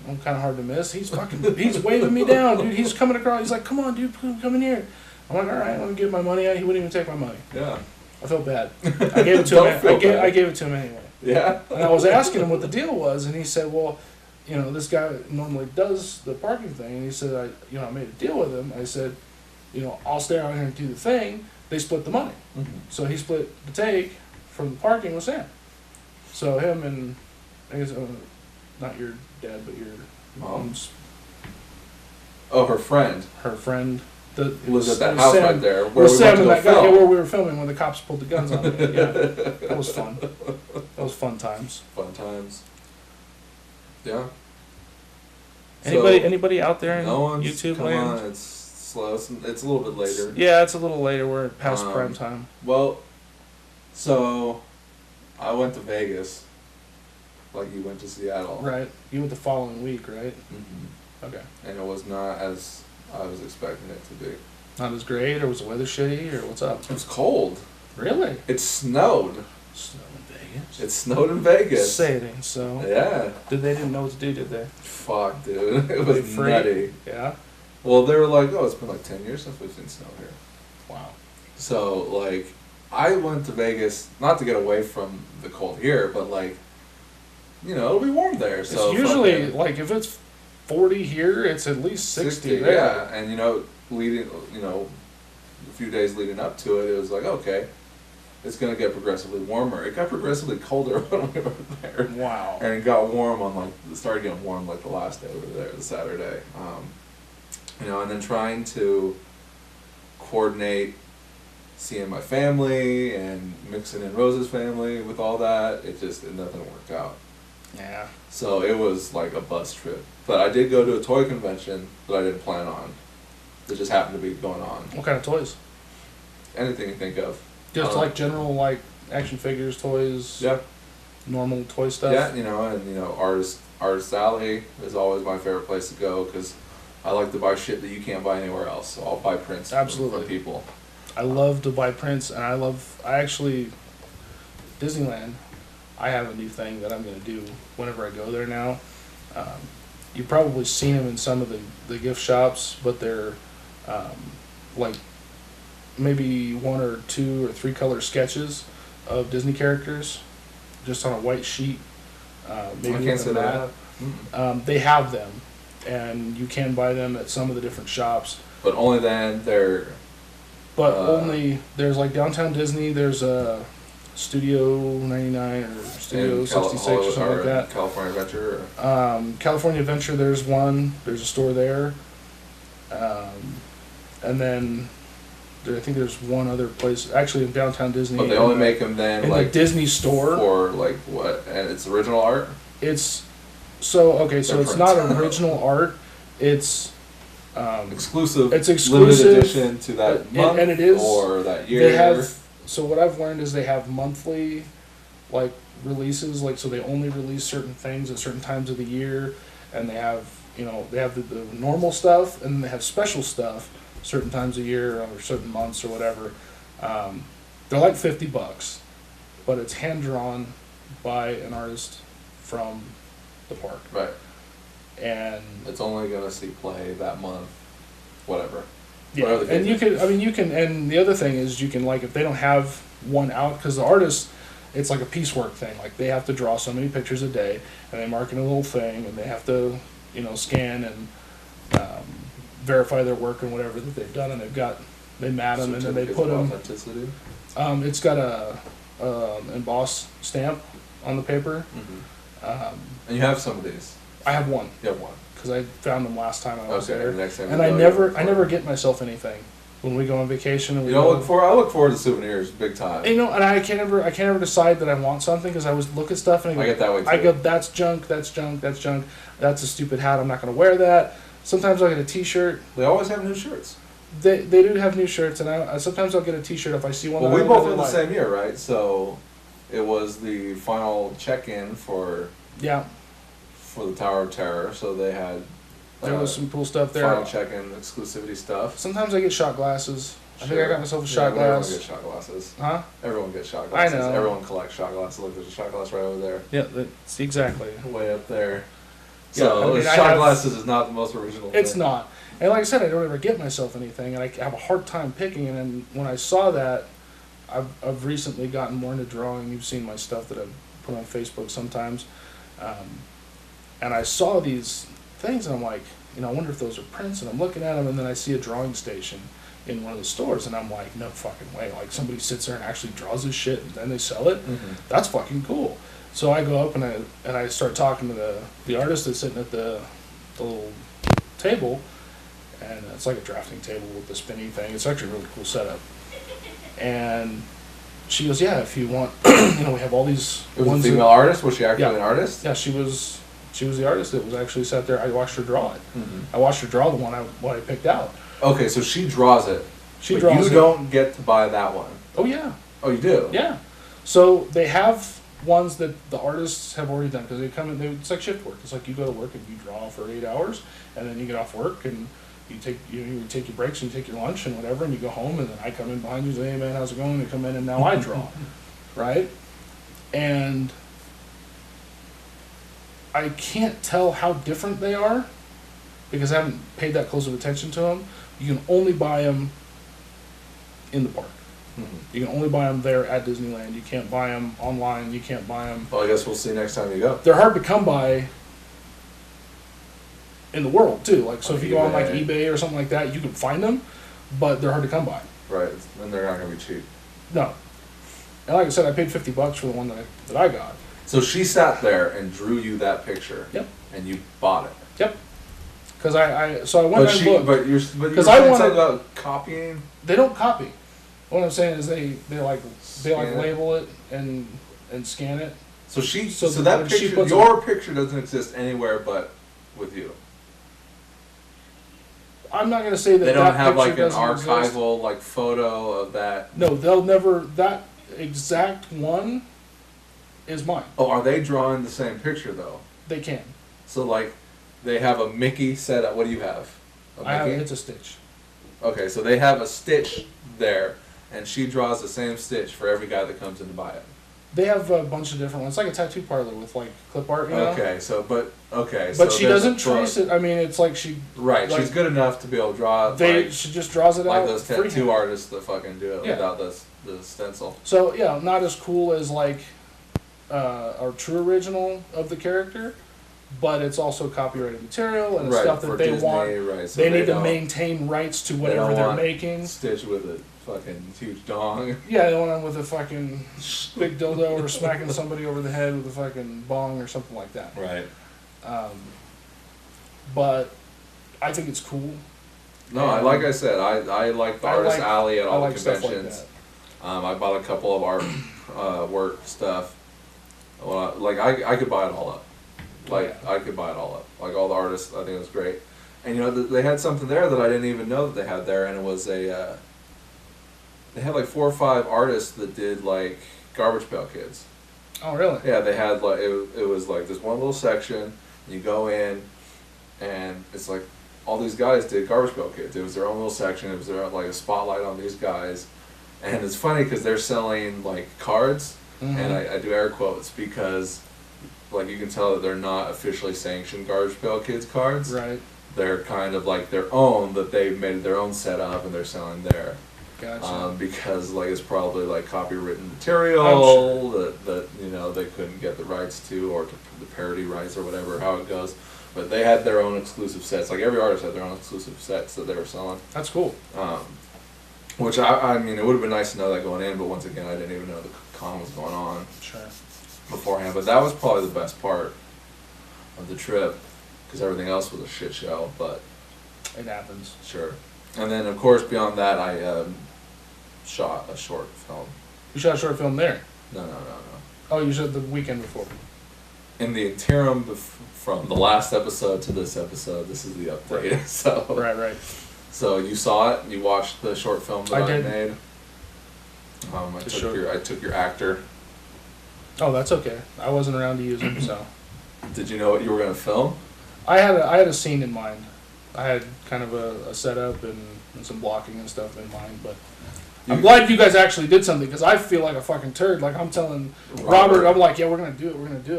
I'm kind of hard to miss. He's waving me down, dude. He's coming across. He's like, come on, dude, come in here. I'm like, all right, let me give my money out. He wouldn't even take my money. Yeah. I felt bad. I gave it to him. I gave it to him anyway. Yeah. And I was asking him what the deal was, and he said, well, this guy normally does the parking thing, and he said, I made a deal with him. I said, I'll stay out here and do the thing. They split the money. So he split the take from the parking with Sam. So him and, I guess, not your dad, but your mom's. Oh, her friend. Her friend. Was at that house Sam, right there where we Sam went to and go that guy, film. where we were filming when the cops pulled the guns on me. Yeah, that was fun. That was fun times. Fun times. Yeah. Anybody out there in no one's, YouTube come land? on, it's slow. It's a little bit later. Yeah, it's a little later. We're past prime time. Well, so I went to Vegas, like you went to Seattle. Right. You went the following week, right? Okay. And it was not as I was expecting it to be. Not as great, or was the weather shitty, or what's up? It was cold. Really? It snowed. Snow in Vegas? It snowed in Vegas. Say it ain't so. Yeah. They didn't know what to do, did they? Fuck, dude. It was nutty. Yeah? Well, they were like, oh, it's been like 10 years since we've seen snow here. Wow. So, like, I went to Vegas, not to get away from the cold here, but, like, it'll be warm there. It's So usually, like, if it's 40 here, it's at least 60 there. Yeah, and, a few days leading up to it, it was like, okay, it's going to get progressively warmer. It got progressively colder when we were there. Wow. And it got warm it started getting warm, like, the last day we were there, the Saturday. And then trying to coordinate seeing my family and mixing in Rose's family with all that, nothing worked out. Yeah. So it was like a bus trip. But I did go to a toy convention that I didn't plan on. That just happened to be going on. What kind of toys? Anything you think of. Just like general, like, action figures, toys? Yeah. Normal toy stuff? Yeah, Artist Alley is always my favorite place to go because I like to buy shit that you can't buy anywhere else. So I'll buy prints from people. I love to buy prints, and I actually, Disneyland, I have a new thing that I'm going to do whenever I go there now. You've probably seen them in some of the gift shops, but they're like maybe 1 or 2 or 3 color sketches of Disney characters just on a white sheet. Maybe I can't say that. They have them, and you can buy them at some of the different shops. But only then they're... But only, there's like Downtown Disney, there's a Studio 99 or Studio 66 or something like that. California Adventure? California Adventure, there's one. There's a store there. And then I think there's one other place, actually in Downtown Disney. But they only make them then, in like... the Disney store. For, like, what? And it's original art? It's... So, okay, so it's not original art. It's... exclusive. It's exclusive. Limited edition to that month and it is, or that year. They have... So what I've learned is they have monthly, like, releases. Like, so they only release certain things at certain times of the year. And they have, they have the normal stuff, and then they have special stuff certain times of year or certain months or whatever. They're like $50, but it's hand drawn by an artist from the park. Right. And it's only gonna see play that month, whatever. Yeah, and you can, and the other thing is you can, like, if they don't have one out, because the artist, it's like a piecework thing. Like, they have to draw so many pictures a day, and they mark in a little thing, and they have to, scan and verify their work and whatever that they've done, and they've got, They mat them and then they put them. Authenticity. It's got a embossed stamp on the paper. Mm-hmm. And you have some of these. I have one. You have one. Because I found them last time I was there. Next time and I never get myself anything when we go on vacation. And we I look forward to souvenirs big time. You know, and I can't ever decide that I want something because I always look at stuff and I get that way too. I go, that's junk, that's junk, that's junk. That's a stupid hat. I'm not going to wear that. Sometimes I'll get a T-shirt. They always have new shirts. They do have new shirts, and I sometimes I'll get a T-shirt if I see one. Well, we both were the same year, right? So it was the final check-in for the Tower of Terror. So they had there was some cool stuff there. Final check-in exclusivity stuff. Sometimes I get shot glasses. I think I got myself a shot glass. Everyone gets shot glasses. Huh? Everyone gets shot glasses. I know. Everyone collects shot glasses. Look, there's a shot glass right over there. Yeah, that's exactly. Way up there. Yeah, So shot glasses is not the most original thing. It's not. And like I said, I don't ever get myself anything, and I have a hard time picking. And then when I saw that, I've recently gotten more into drawing. You've seen my stuff that I've put on Facebook sometimes. And I saw these things, and I'm like, I wonder if those are prints. And I'm looking at them, and then I see a drawing station in one of the stores, and I'm like, no fucking way. Like, somebody sits there and actually draws this shit, and then they sell it? Mm-hmm. That's fucking cool. So I go up, and I start talking to the artist that's sitting at the little table, and it's like a drafting table with the spinny thing. It's actually a really cool setup. And she goes, yeah, if you want, we have all these. It was a female artist? Was she actually an artist? Yeah, she was the artist that was actually sat there. I watched her draw it. Mm-hmm. I watched her draw the one I picked out. Okay, so she draws it. She draws it. You don't get to buy that one. Oh, yeah. Oh, you do? Yeah. So they have ones that the artists have already done because they come in. It's like shift work. It's like you go to work and you draw for 8 hours, and then you get off work and you take your breaks and you take your lunch and whatever, and you go home, and then I come in behind you and say, hey man, how's it going? And come in and now I draw, right? And I can't tell how different they are because I haven't paid that close of attention to them. You can only buy them in the park. Mm-hmm. You can only buy them there at Disneyland. You can't buy them online. You can't buy them. Well, I guess we'll see next time you go. They're hard to come by in the world too. Like, so if you go on like eBay or something like that, you can find them, but they're hard to come by. Right, and they're not going to be cheap. No. And like I said, I paid $50 for the one that I got. So she sat there and drew you that picture. Yep. And you bought it. Yep. Because I went and looked. But you're saying something about copying. They don't copy. What I'm saying is they label it and scan it. So that picture, your picture doesn't exist anywhere but with you. I'm not going to say that they don't have like an archival like photo of that. No, they'll never. That exact one is mine. Oh, are they drawing the same picture though? They can. So like, they have a Mickey set up. What do you have? It's a Stitch. Okay, so they have a Stitch there, and she draws the same Stitch for every guy that comes in to buy it. They have a bunch of different ones. It's like a tattoo parlor with like clip art, you know? Okay, But she doesn't trace it. I mean, it's like she... Right, like, she's good enough to be able to draw it. She just draws it like out. Like those tattoo artists that fucking do it without the stencil. So, yeah, not as cool as like our true original of the character, but it's also copyrighted material and it's stuff that they Disney, want. Right, so they need to maintain rights to whatever they're making. Stitch with a fucking huge dong. Yeah, the one with a fucking big dildo or smacking somebody over the head with a fucking bong or something like that. Right. But I think it's cool. No, like I said, I like the Artist Alley at all the conventions. I bought a couple of art work stuff. Well, I could buy it all up. I could buy it all up. Like all the artists, I think it was great. And they had something there that I didn't even know that they had there, and it was they had like 4 or 5 artists that did like Garbage Pail Kids. Oh, really? Yeah, they had like it was like this one little section. You go in, and it's like all these guys did Garbage Pail Kids. It was their own little section. It was like a spotlight on these guys, and it's funny because they're selling like cards, and I do air quotes because like you can tell that they're not officially sanctioned Garbage Pail Kids cards. Right. They're kind of like their own that they've made their own setup and they're selling there. Gotcha. Because like it's probably like copywritten material that they couldn't get the rights to or to the parody rights or whatever how it goes. But they had their own exclusive sets. Like every artist had their own exclusive sets that they were selling. That's cool. One Which I mean, it would have been nice to know that going in, but once again, I didn't even know the con was going on Sure. beforehand. But that was probably the best part of the trip, because everything else was a shit show. But It happens. sure. And then, of course, beyond that, I shot a short film. You shot a short film there. No. Oh, you shot the weekend before. In the interim from the last episode to this episode, this is the update. Right. So Right. So you saw it. You watched the short film that I did. made. I took your actor. Oh, that's okay. I wasn't around to use him, so. Did you know what you were gonna film? I had a scene in mind. I had kind of a setup and some blocking and stuff in mind, but I'm glad you guys actually did something, because I feel like a fucking turd. Like, I'm telling Robert, I'm like, yeah, we're gonna do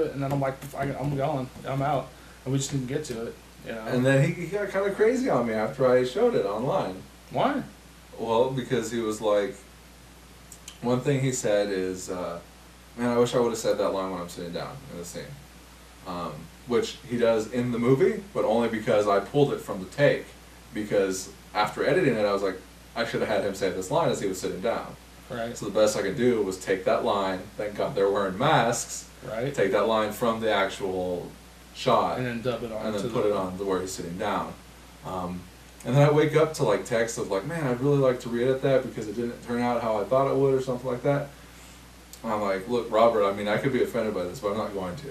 it, and then I'm like, I'm going, I'm out, and we just didn't get to it, you know. And then he got kind of crazy on me after I showed it online. Why? Well, because he was like, one thing he said is, man, I wish I would have said that line when I'm sitting down in the scene. Which he does in the movie, but only because I pulled it from the take. Because after editing it, I was like, I should have had him say this line as he was sitting down. Right. So the best I could do was take that line, thank God they're wearing masks, Right. take that line from the actual shot, And then dub it on. and then put it on to where he's sitting down. And then I wake up to like texts of like, man, I'd really like to re-edit that because it didn't turn out how I thought it would or something like that. And I'm like, look, Robert, I mean, I could be offended by this, but I'm not going to.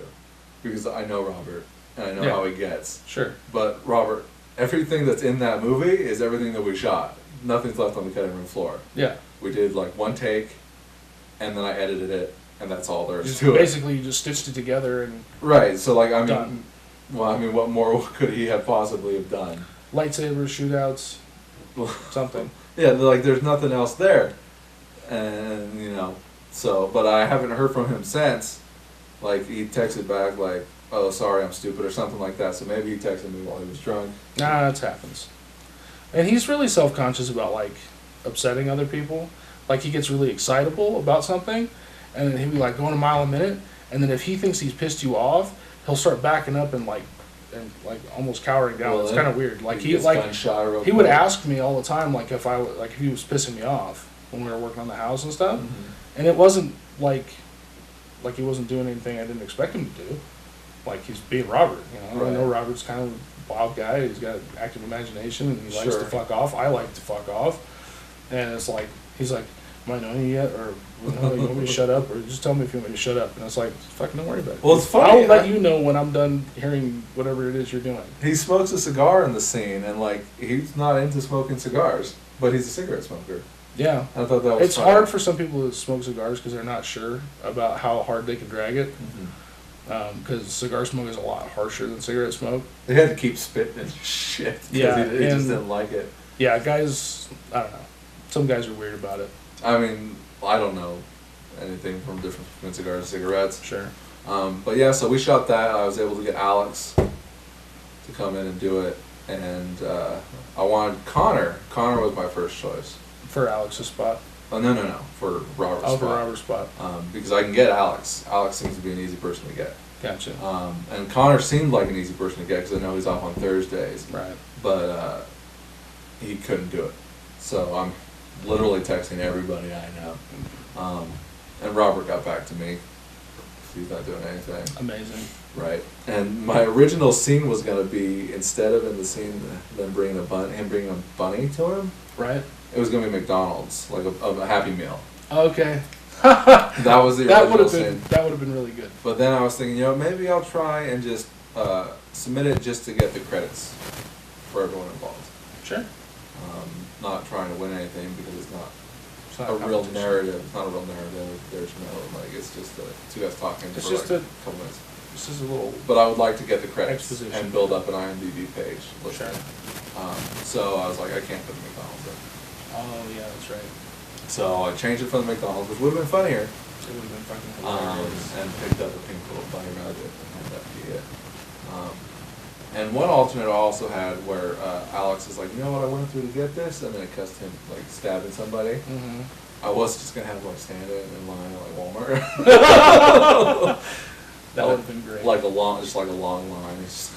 Because I know Robert, and I know how he gets. Sure. But Robert, everything that's in that movie is everything that we shot. Nothing's left on the cutting room floor. Yeah. We did like one take, and then I edited it, and that's all there is Just to it. basically, you just stitched it together and Right, so like, I mean, Done. what more could he have possibly have done? lightsabers, shootouts, something. Yeah, like there's nothing else there. And, you know, so, but I haven't heard from him since. Like, he texted back like, oh, sorry, I'm stupid, or something like that. So maybe he texted me while he was drunk. Nah, that happens. And he's really self-conscious about, like, upsetting other people. Like, he gets really excitable about something, and then he'll be, like, going a mile a minute, and then if he thinks he's pissed you off, he'll start backing up and almost cowering down. Well, it's kind of weird. Like, he he would ask me all the time, like, if he was pissing me off when we were working on the house and stuff, and it wasn't, like he wasn't doing anything I didn't expect him to do. Like, he's being Robert, you know. Right. I know Robert's kind of a wild guy. He's got an active imagination, and he likes Sure. to fuck off. I like to fuck off. And it's like, he's like, am I knowing you yet? Or, you want me to shut up? Or just tell me if you want me to shut up. And it's like, fucking don't worry about it. Well, it's funny. I'll let you know when I'm done hearing whatever it is you're doing. He smokes a cigar in the scene, and like, he's not into smoking cigars, but he's a cigarette smoker. Yeah. I thought that was It's funny. hard for some people to smoke cigars because they're not sure about how hard they can drag it. Because cigar smoke is a lot harsher than cigarette smoke. They had to keep spitting and shit because Yeah, he just and- didn't like it. Yeah, guys, I don't know. Some guys are weird about it. I mean, I don't know anything from difference between cigars and cigarettes. Sure. But yeah, so we shot that. I was able to get Alex to come in and do it, and I wanted Connor. Connor was my first choice. For Alex's spot. Oh no, for Robert's Oh, spot. for Robert's spot. Because I can get Alex. Alex seems to be an easy person to get. Gotcha. And Connor seemed like an easy person to get because I know he's off on Thursdays. Right. But he couldn't do it. So I'm literally texting everybody I know. And Robert got back to me. He's not doing anything. Amazing. Right. And my original scene was going to be, instead of in the scene them bringing him bringing a bunny to him, Right. it was going to be McDonald's, like a Happy Meal. Okay. That was the That would original have been scene. that would have been really good. But then I was thinking, maybe I'll try and just submit it just to get the credits for everyone involved. Sure. Not trying to win anything because it's not It's not a real competition. narrative. It's not a real narrative. There's no, it's just two guys talking It's for just like a- a couple minutes. This is a little. But I would like to get the credits Exposition. and build up an IMDb page. Sure. So I was like, I can't put the McDonald's in. Oh yeah, that's right. So I changed it from the McDonald's, which would have been funnier, It would have been fucking hilarious. and picked up a pink little bunny rabbit and had that be it. And one alternate I also had where Alex is like, you know what I went through to get this? And then it cuts him like stabbing somebody. Mm-hmm. I was just going to have like stand in line at like Walmart. That would have been great. Like a long line. It's just,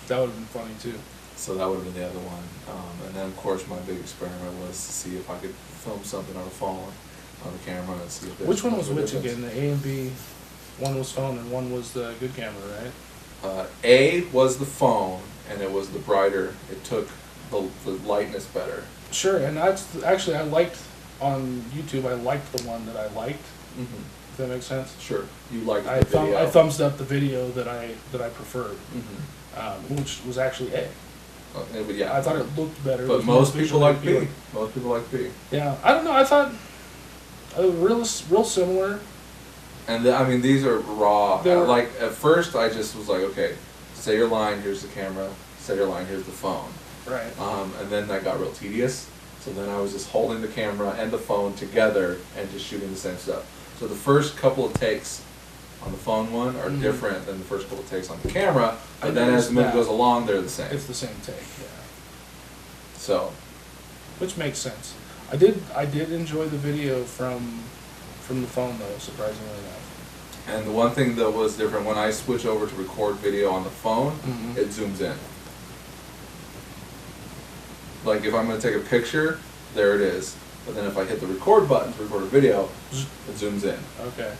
That would have been funny too. So that would have been the other one. And then, of course, my big experiment was to see if I could film something on a phone, on the camera, and see if there's Which one was which difference. again? The A and B. One was phone and one was the good camera, right? A was the phone, and it was the brighter. It took the lightness better. Sure, and that's actually I liked on YouTube. I liked the one that I liked. Mm-hmm. If that makes sense. Sure, you liked I the video. I thumbs up the video that I preferred, Mm-hmm. which was actually A. Yeah, I thought it looked better. It but was more most people visually like B. appealing. Most people like B. Yeah, I don't know. I thought real similar. And I mean, these are raw. They're- Like at first, I just was like, okay, say your line. Here's the camera. Say your line. Here's the phone. Right. And then that got real tedious. So then I was just holding the camera and the phone together and just shooting the same stuff. So the first couple of takes on the phone one are different than the first couple of takes on the camera. I But then as the minute noticed goes that. along, they're the same. It's the same take. Yeah. So Which makes sense. I did enjoy the video from the phone though, surprisingly enough. and the one thing that was different when I switch over to record video on the phone, Mhm. it zooms in. Like if I'm going to take a picture, there it is. But then if I hit the record button to record a video, it zooms in. Okay.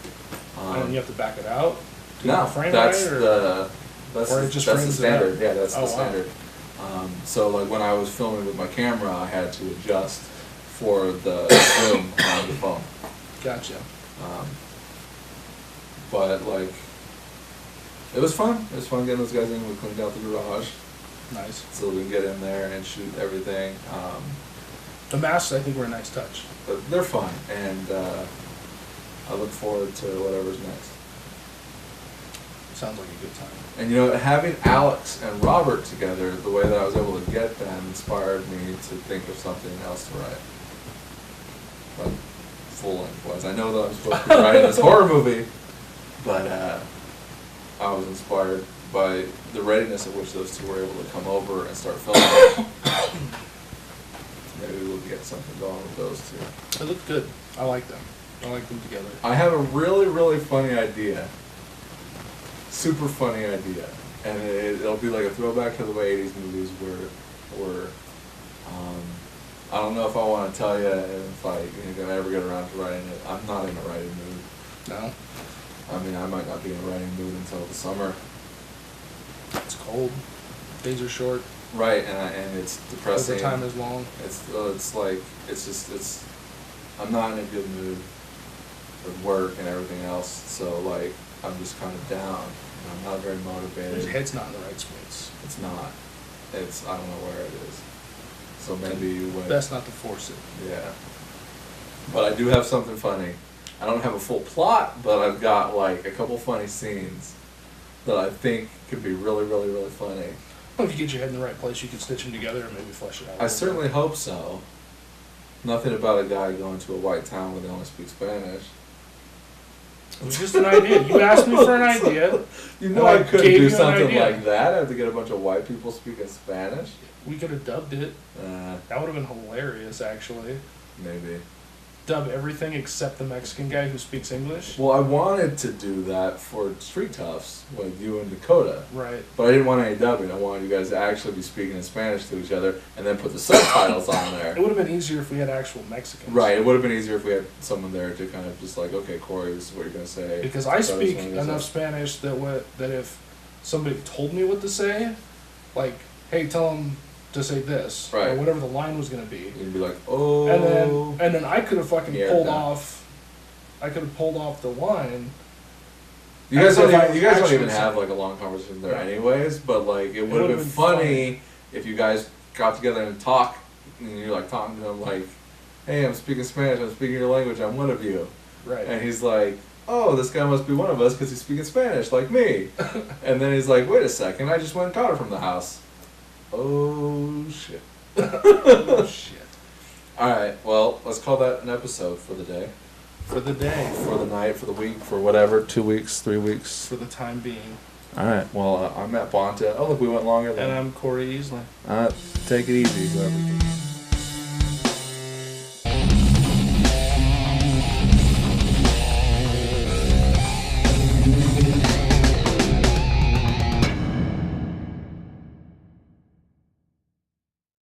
And then you have to back it out. To No, get the frame that's rate, or? that's Or it the, just that's the frames it standard. up? Yeah, that's Oh, the wow. standard. So like when I was filming with my camera, I had to adjust for the zoom on the phone. Gotcha. But like, it was fun. It was fun getting those guys in. We cleaned out the garage Nice. so we can get in there and shoot everything. The masks, I think, were a nice touch. But they're fun, and I look forward to whatever's next. Sounds like a good time. And you know, having Alex and Robert together, the way that I was able to get them inspired me to think of something else to write. Like, full length wise. I know that I'm supposed to be writing this horror movie, but I was inspired by the readiness at which those two were able to come over and start filming. Maybe we'll get something going with those two. They look good. I like them. I like them together. I have a really, really funny idea. Super funny idea. And it'll be like a throwback to the way 80s movies were I don't know if I want to tell you if I ever get around to writing it. I'm not in a writing mood. No? I mean, I might not be in a writing mood until the summer. It's cold. Days are short. Right, and it's depressing. Overtime is long. It's like, I'm not in a good mood with work and everything else, so like, I'm just kind of down. And I'm not very motivated. Your head's not in the right space. It's not. I don't know where it is. So maybe when... Best not to force it. Yeah. But I do have something funny. I don't have a full plot, but I've got like a couple funny scenes that I think could be really, really, really funny. Well, if you get your head in the right place, you can stitch them together and maybe flesh it out. I certainly hope so. Nothing about a guy going to a white town where they only speak Spanish. It was just an idea. You asked me for an idea. You know I couldn't gave do you an something idea. like that. I have to get a bunch of white people speaking Spanish. We could have dubbed it. That would have been hilarious, actually. Maybe. Dub everything except the Mexican guy who speaks English. Well, I wanted to do that for Street Toughs with you and Dakota. Right. But I didn't want any dubbing. I wanted you guys to actually be speaking in Spanish to each other and then put the subtitles on there. It would have been easier if we had actual Mexicans. Right, it would have been easier if we had someone there to kind of just like, okay, Cory, this is what you're going to say. Because I Dakota, this speak is what you're gonna enough say. Spanish that if somebody told me what to say, like, hey, tell them to say this, or Right. whatever the line was going to be, You'd be like, oh. and then I could have fucking Yeah, pulled no. off. I could have pulled off the line. You guys As if I don't actually even said have it. like a long conversation there No. anyways, but like it would have been funny if you guys got together and talk, and you're like talking to him like, hey, I'm speaking Spanish, I'm speaking your language, I'm one of you. Right. And he's like, oh, this guy must be one of us because he's speaking Spanish like me. And then he's like, wait a second, I just went and caught her from the house. Oh shit. Oh, shit. Alright, well, let's call that an episode for the day. For the day. For the night, for the week, for whatever, 2 weeks, 3 weeks. For the time being. Alright, well, I'm at Bonta. Oh, look, we went longer than... And I'm Cory Easley. Take it easy, whoever.